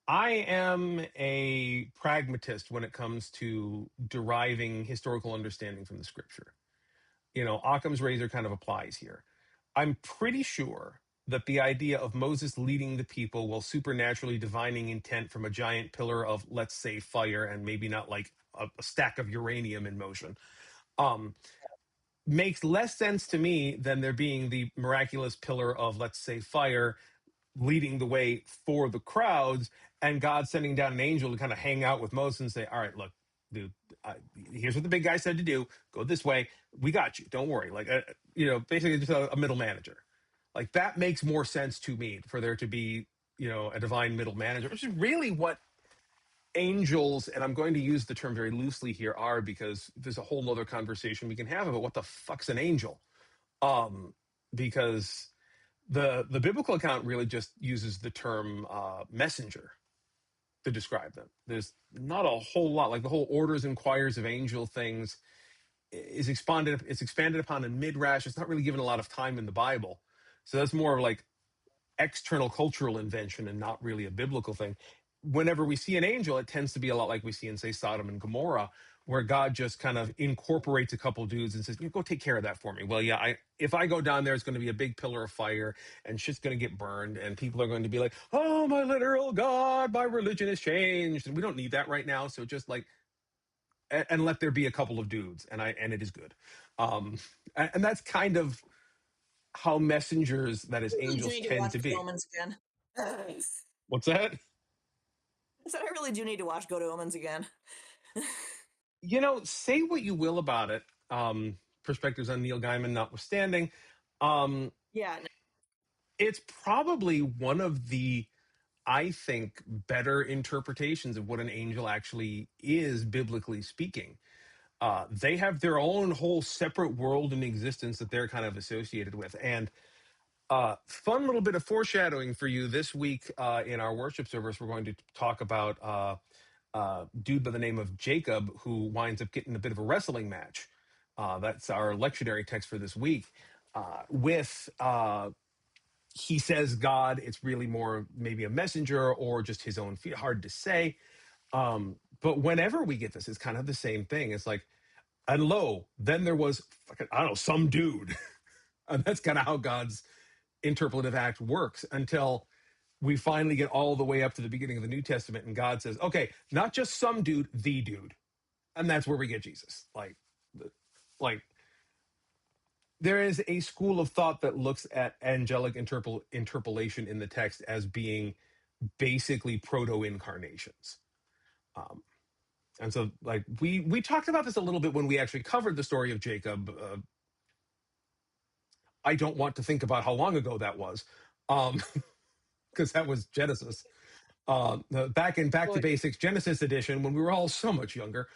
I am a pragmatist when it comes to deriving historical understanding from the scripture. Occam's razor kind of applies here. I'm pretty sure that the idea of Moses leading the people while supernaturally divining intent from a giant pillar of, let's say, fire and maybe not like a stack of uranium in motion, um, makes less sense to me than there being the miraculous pillar of, let's say, fire leading the way for the crowds, and God sending down an angel to kind of hang out with Moses and say, all right, look, dude, here's what the big guy said to do. Go this way. We got you. Don't worry. Like, basically just a middle manager. Like, that makes more sense to me for there to be, a divine middle manager, which is really what angels, and I'm going to use the term very loosely here, are, because there's a whole other conversation we can have about what the fuck's an angel. Because the biblical account really just uses the term messenger to describe them. There's not a whole lot, like the whole orders and choirs of angel things is expanded. It's expanded upon in midrash. It's not really given a lot of time in the Bible, so that's more of like external cultural invention and not really a biblical thing. Whenever we see an angel, it tends to be a lot like we see in, say, Sodom and Gomorrah, where God just kind of incorporates a couple dudes and says, "You go take care of that for me." Well, yeah, if I go down there, it's going to be a big pillar of fire and shit's going to get burned, and people are going to be like, "Oh, my literal God, my religion has changed," and we don't need that right now. So just like, and let there be a couple of dudes, and it is good. And that's kind of how messengers, that is, I really do angels, need to tend watch to Go to be. Omens again. I What's that? said I really do need to watch Go to Omens again. Say what you will about it. Perspectives on Neil Gaiman notwithstanding, um, Yeah, no, it's probably one of the, I think, better interpretations of what an angel actually is, biblically speaking. They have their own whole separate world and existence that they're kind of associated with. And fun little bit of foreshadowing for you this week, in our worship service, we're going to talk about dude by the name of Jacob, who winds up getting a bit of a wrestling match. That's our lectionary text for this week. With He says God, it's really more maybe a messenger or just his own feet. Hard to say. But whenever we get this, it's kind of the same thing. It's like, and lo, then there was fucking, I don't know, some dude. And that's kind of how God's interpolative act works until we finally get all the way up to the beginning of the New Testament, and God says, okay, not just some dude, the dude. And that's where we get Jesus. Like there is a school of thought that looks at angelic interpolation in the text as being basically proto-incarnations. And so, like, we talked about this a little bit when we actually covered the story of Jacob. I don't want to think about how long ago that was, because that was Genesis. Back to boy, basics, Genesis edition, when we were all so much younger,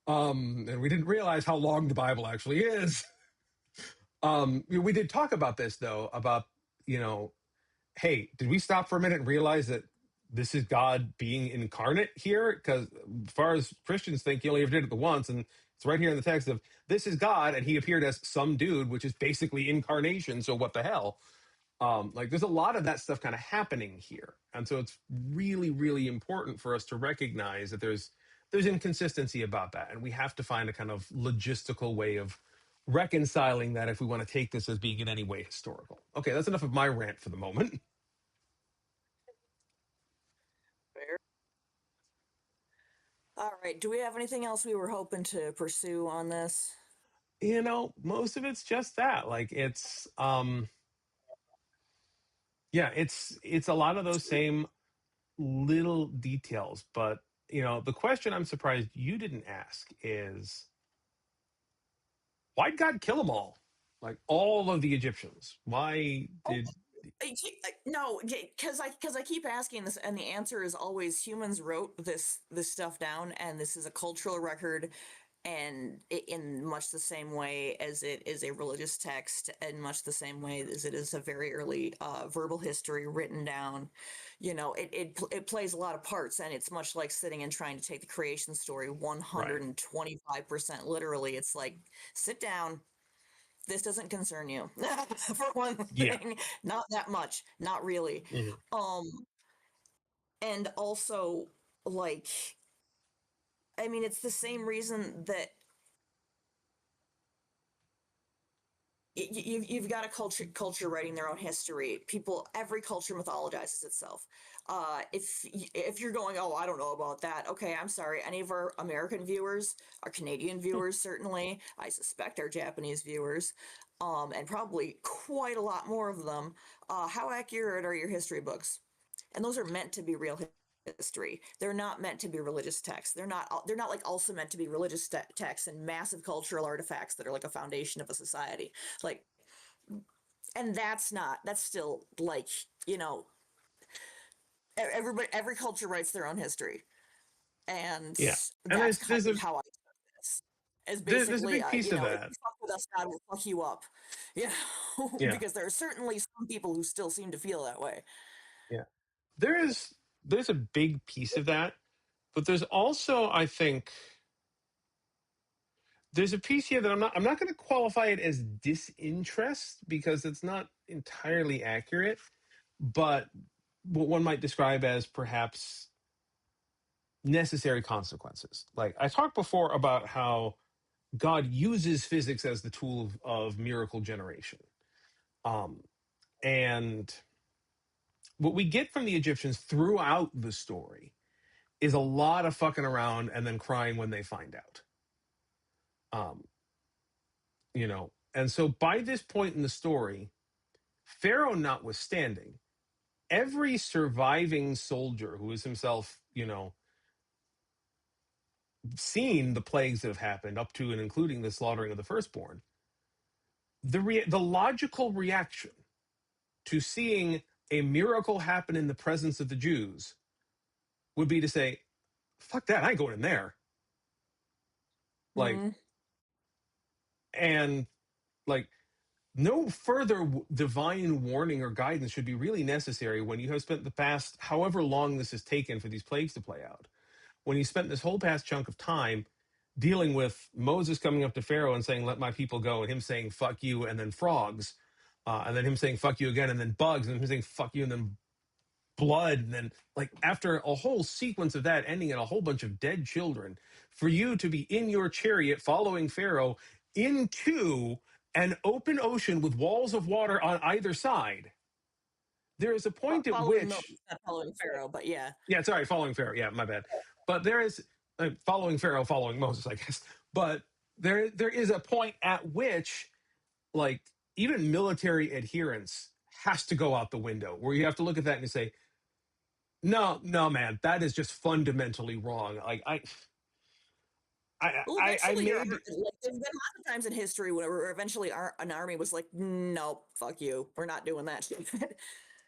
and we didn't realize how long the Bible actually is. We did talk about this though, about, hey, did we stop for a minute and realize that this is God being incarnate here? Because as far as Christians think, he only ever did it the once, and it's right here in the text of, this is God, and he appeared as some dude, which is basically incarnation. So what the hell? Like, there's a lot of that stuff kind of happening here, and so it's really, really important for us to recognize that there's inconsistency about that, and we have to find a kind of logistical way of reconciling that if we want to take this as being in any way historical. Okay, that's enough of my rant for the moment. All right. Do we have anything else we were hoping to pursue on this? Most of it's just that. Like yeah, it's a lot of those same little details, but the question I'm surprised you didn't ask is, why'd God kill them all? Like all of the Egyptians. Why did No, because I keep asking this, and the answer is always humans wrote this stuff down, and this is a cultural record, and in much the same way as it is a religious text, and much the same way as it is a very early verbal history written down. It plays a lot of parts, and it's much like sitting and trying to take the creation story right? 125% literally. It's like, sit down, this doesn't concern you. For one Yeah. thing, not that much, not really. Mhm. um and also, like, I mean, it's the same reason that you've got a culture writing their own history. People, every culture mythologizes itself. If you're going, oh, I don't know about that, okay, I'm sorry. Any of our American viewers, our Canadian viewers, certainly, I suspect our Japanese viewers, and probably quite a lot more of them, how accurate are your history books? And those are meant to be real history. They're not meant to be religious texts. They're not like also meant to be religious texts and massive cultural artifacts that are like a foundation of a society. Like, and that's still like, you know, every culture writes their own history. And Yeah. And that's there's kind there's of a how I took this. Is there's a basically, big piece of if that. you fuck with us, God will fuck you up. You know, Yeah. because there are certainly some people who still seem to feel that way. Yeah. There's a big piece of that, but there's also, I think, there's a piece here that I'm not going to qualify it as disinterest because it's not entirely accurate, but what one might describe as perhaps necessary consequences. Like I talked before about how God uses physics as the tool of miracle generation. Um, and what we get from the Egyptians throughout the story is a lot of fucking around and then crying when they find out. Um, and so by this point in the story, Pharaoh notwithstanding, every surviving soldier who is himself, seen the plagues that have happened up to and including the slaughtering of the firstborn, the logical reaction to seeing a miracle happen in the presence of the Jews would be to say, "Fuck that! I ain't going in there." Like, Mm. and like, no further divine warning or guidance should be really necessary when you have spent the past however long this has taken for these plagues to play out. When you spent this whole past chunk of time dealing with Moses coming up to Pharaoh and saying, "Let my people go," and him saying, "Fuck you," and then frogs, and then him saying, "Fuck you" again, and then bugs, and him saying, "Fuck you," and then blood, and then like after a whole sequence of that ending in a whole bunch of dead children, for you to be in your chariot following Pharaoh into an open ocean with walls of water on either side, there is a point at Following Moses, which, not following Pharaoh, but yeah. yeah, sorry, following Pharaoh, yeah, my bad, but there is following Pharaoh, following Moses, I guess, but there is a point at which like even military adherence has to go out the window, where you have to look at that and you say, no, no, man, that is just fundamentally wrong. Like Well, I eventually, made, like, there's been lots of times in history where eventually an army was like, "Nope, fuck you, we're not doing that shit."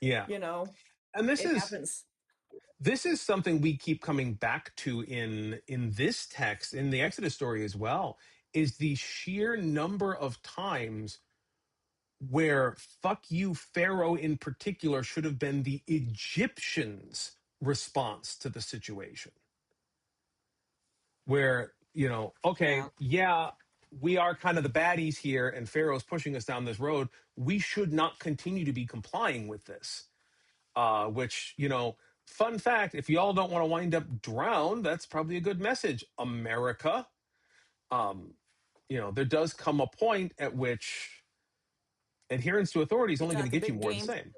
yeah, you know, and this it is happens. this is something we keep coming back to in this text in the Exodus story as well, is the sheer number of times where "fuck you, Pharaoh" in particular should have been the Egyptians' response to the situation. Where, okay, Yeah. yeah, we are kind of the baddies here, and Pharaoh's pushing us down this road. We should not continue to be complying with this. Which, fun fact, if y'all don't want to wind up drowned, that's probably a good message, America. Um, there does come a point at which adherence to authority is It's only going not to the get you big more of the games. same.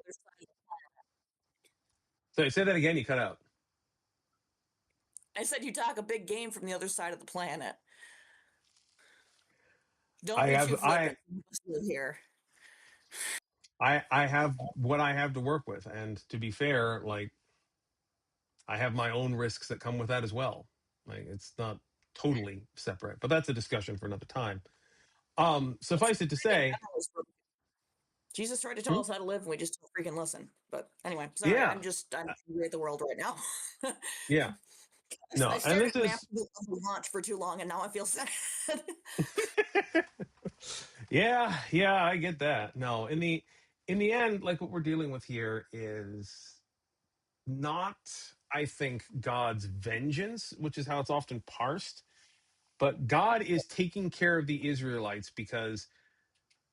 So say that again, you cut out. I said you talk a big game from the other side of the planet. Don't I be have too flippant here. I have what I have to work with, and to be fair, like I have my own risks that come with that as well. Like it's not totally separate, but that's a discussion for another time. That's Suffice it to in say, general is broken. Jesus tried to tell hmm? us how to live, and we just don't freaking listen. But anyway, sorry. Yeah, I'm angry at the world right now. yeah, I no, and stared this at maps is launch for too long, and now I feel sad. yeah, yeah, I get that. No, in the end, like what we're dealing with here is not, I think, God's vengeance, which is how it's often parsed, but God is taking care of the Israelites because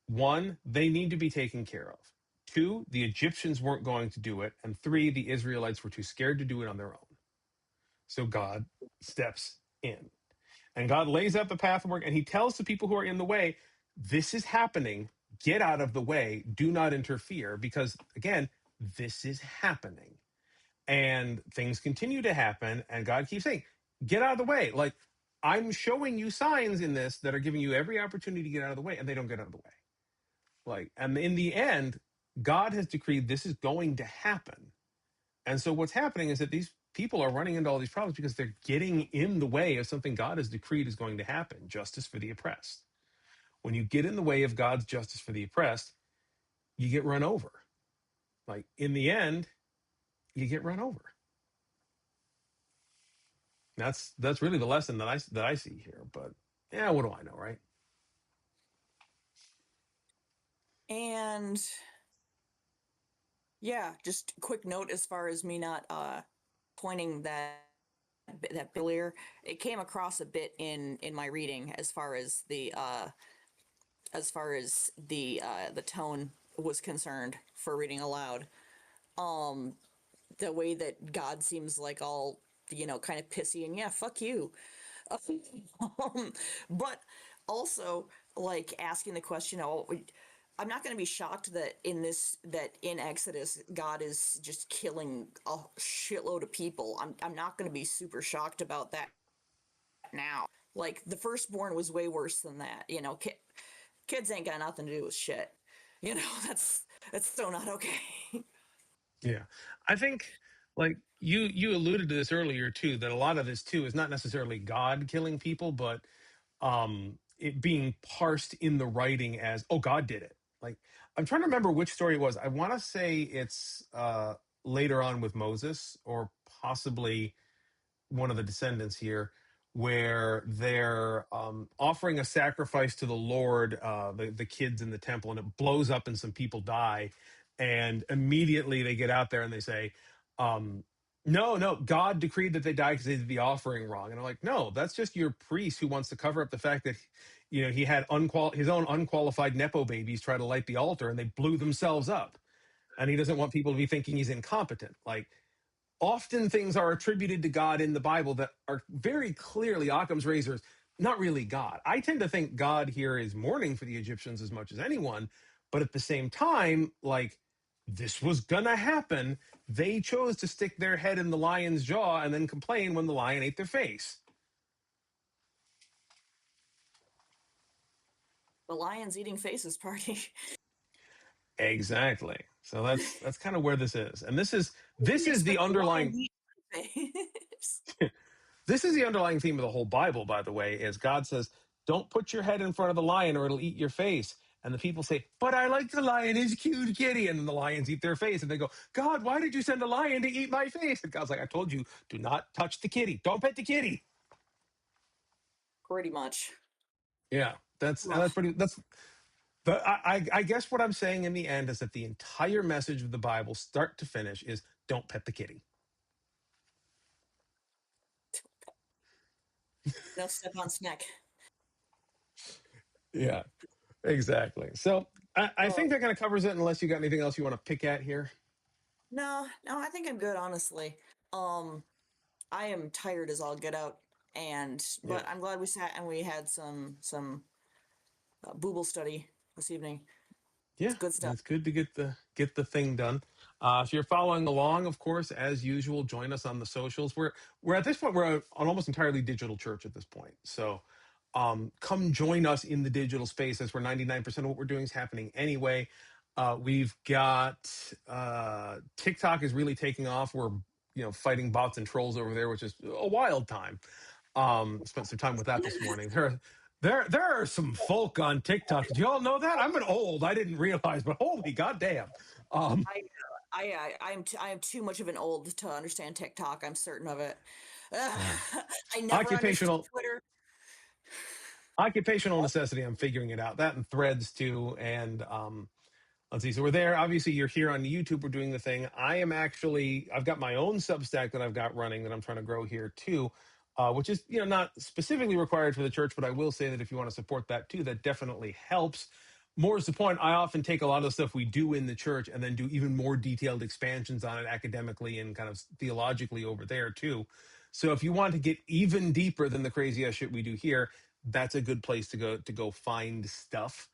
one, they need to be taken care of. Two, the Egyptians weren't going to do it. And three, the Israelites were too scared to do it on their own. So God steps in. And God lays out the path of work and he tells the people who are in the way, this is happening. Get out of the way. Do not interfere because, again, this is happening. And things continue to happen. And God keeps saying, get out of the way. Like, I'm showing you signs in this that are giving you every opportunity to get out of the way, and they don't get out of the way. Like, and in the end, God has decreed this is going to happen. And so what's happening is that these people are running into all these problems because they're getting in the way of something God has decreed is going to happen, justice for the oppressed. When you get in the way of God's justice for the oppressed, you get run over. Like in the end, you get run over. That's really the lesson that I see here. But yeah, what do I know, right? And yeah, just quick note as far as me not pointing that earlier, it came across a bit in my reading as far as the tone was concerned for reading aloud. The way that God seems like all, kind of pissy and yeah, fuck you. But also like asking the question, oh, I'm not going to be shocked that in Exodus God is just killing a shitload of people. I'm not going to be super shocked about that now. Like the firstborn was way worse than that. Kids ain't got nothing to do with shit. That's so not okay. Yeah. I think like you alluded to this earlier too, that a lot of this too is not necessarily God killing people, but it being parsed in the writing as, oh, God did it. Like I'm trying to remember which story it was. I want to say it's later on with Moses or possibly one of the descendants here, where they're offering a sacrifice to the Lord, the kids in the temple, and it blows up and some people die. And immediately they get out there and they say, no, no, God decreed that they die because they did the offering wrong. And I'm like, no, that's just your priest who wants to cover up the fact that, he had his own unqualified Nepo babies try to light the altar and they blew themselves up. And he doesn't want people to be thinking he's incompetent. Like, often things are attributed to God in the Bible that are very clearly Occam's razors, not really God. I tend to think God here is mourning for the Egyptians as much as anyone, but at the same time, like this was gonna happen. They chose to stick their head in the lion's jaw and then complain when the lion ate their face. The lion's eating faces party. Exactly. So that's kind of where this is. And I this didn't is the expect the lion underlying to eat my face. This is the underlying theme of the whole Bible, by the way, is God says, don't put your head in front of the lion or it'll eat your face. And the people say, but I like the lion, he's a cute kitty. And then the lions eat their face. And they go, God, why did you send a lion to eat my face? And God's like, I told you, do not touch the kitty. Don't pet the kitty. Pretty much. Yeah, Ugh. that's the, I guess what I'm saying in the end is that the entire message of the Bible, start to finish, is don't pet the kitty. No step on snack. Yeah, exactly. So I Oh think that kind of covers it unless you got anything else you want to pick at here. no, no, I think I'm good, honestly. Um, I am tired as all get out, Yeah. but I'm glad we sat and we had some booble study this evening. It's Yeah, good and stuff. it's good to get the thing done. If you're following along, of course, as usual, join us on the socials. We're at this point we're an almost entirely digital church at this point. So come join us in the digital space, as we're 99% of what we're doing is happening anyway. We've got TikTok is really taking off. We're fighting bots and trolls over there, which is a wild time. Spent some time with that this morning. There are some folk on TikTok. Do you all know that? I'm an old. I didn't realize, but holy goddamn. Um, I am too much of an old to understand TikTok. I'm certain of it. yeah. I never understood Occupational Twitter. occupational necessity. I'm figuring it out. That and Threads too. And let's see. So we're there. Obviously, you're here on YouTube. We're doing the thing. I've got my own Substack that I've got running that I'm trying to grow here too, which is not specifically required for the church, but I will say that if you want to support that too, that definitely helps. More is the point. I often take a lot of the stuff we do in the church and then do even more detailed expansions on it academically and kind of theologically over there too. So if you want to get even deeper than the crazy ass shit we do here, that's a good place to go find stuff.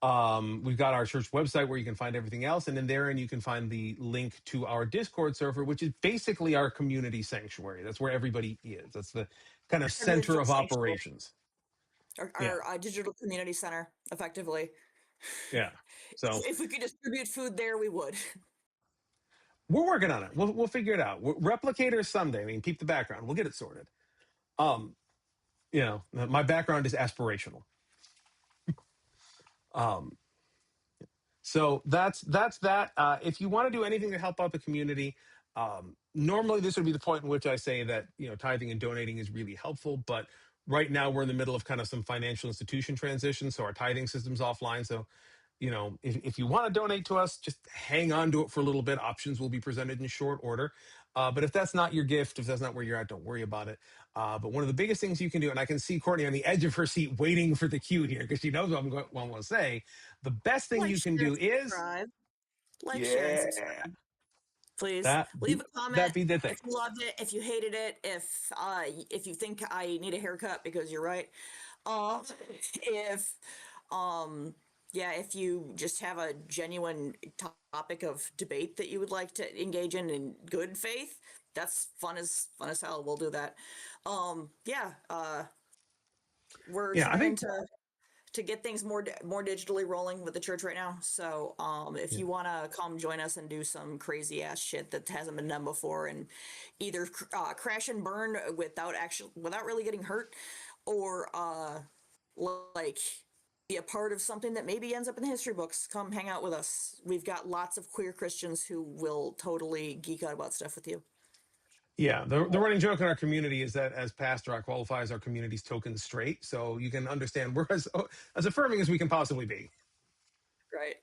We've got our church website where you can find everything else, and in there, and you can find the link to our Discord server, which is basically our community sanctuary. That's where everybody is. That's the kind of Our digital center of sanctuary, operations. our, Yeah, our digital community center, effectively. yeah. So If we could distribute food there, we would. we're working on it. We'll figure it out. Replicator someday. I mean, keep the background. We'll get it sorted. Um, my background is aspirational. Um, So that's that. If you want to do anything to help out the community, normally this would be the point in which I say that tithing and donating is really helpful. But right now we're in the middle of kind of some financial institution transition, so our tithing system's offline. So if you want to donate to us, just hang on to it for a little bit. Options will be presented in short order. But if that's not your gift, if that's not where you're at, don't worry about it. But one of the biggest things you can do, and I can see Courtney on the edge of her seat waiting for the cue here because she knows what I'm going to say. The best thing Like, you can share, and do is, subscribe. Like, share, and yeah, subscribe. Please that leave be, a comment that be the thing. if you loved it, if you hated it, if you think I need a haircut because you're right. If yeah, if you just have a genuine topic of debate that you would like to engage in good faith, that's fun as hell. We'll do that. Yeah, we're Yeah, I trying think. to get things more digitally rolling with the church right now. So if Yeah. you want to come join us and do some crazy ass shit that hasn't been done before, and either crash and burn without really getting hurt, or like be a part of something that maybe ends up in the history books, come hang out with us. We've got lots of queer Christians who will totally geek out about stuff with you. Yeah, the running joke in our community is that as pastor, I qualify as our community's token straight, so you can understand we're as affirming as we can possibly be. Right.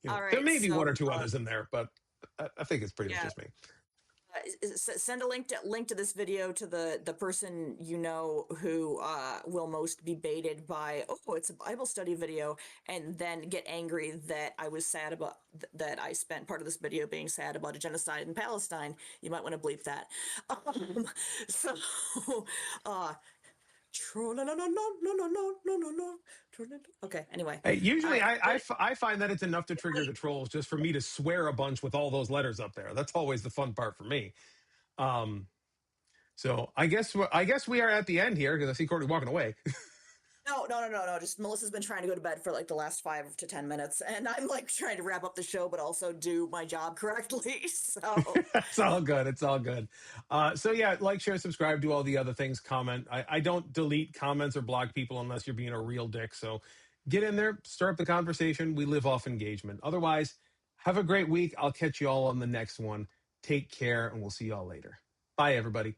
All There right. may be So one or two others in there, but I think it's pretty much yeah, just me. send a link to this video to the person who will most be baited by, oh, it's a Bible study video, and then get angry that I was sad about that I spent part of this video being sad about a genocide in Palestine. You might want to bleep that. So uh no no no no no no no no no no. Okay, anyway. Hey, All usually, right, I find that it's enough to trigger the trolls just for me to swear a bunch with all those letters up there. That's always the fun part for me. Um, so I guess we are at the end here because I see Courtney walking away. No. Just Melissa's been trying to go to bed for like the last 5 to 10 minutes, and I'm like trying to wrap up the show, but also do my job correctly. So, It's all good. It's all good. So yeah, like, share, subscribe, do all the other things. Comment. I don't delete comments or block people unless you're being a real dick. So get in there, stir up the conversation. We live off engagement. Otherwise, have a great week. I'll catch you all on the next one. Take care, and we'll see y'all later. Bye, everybody.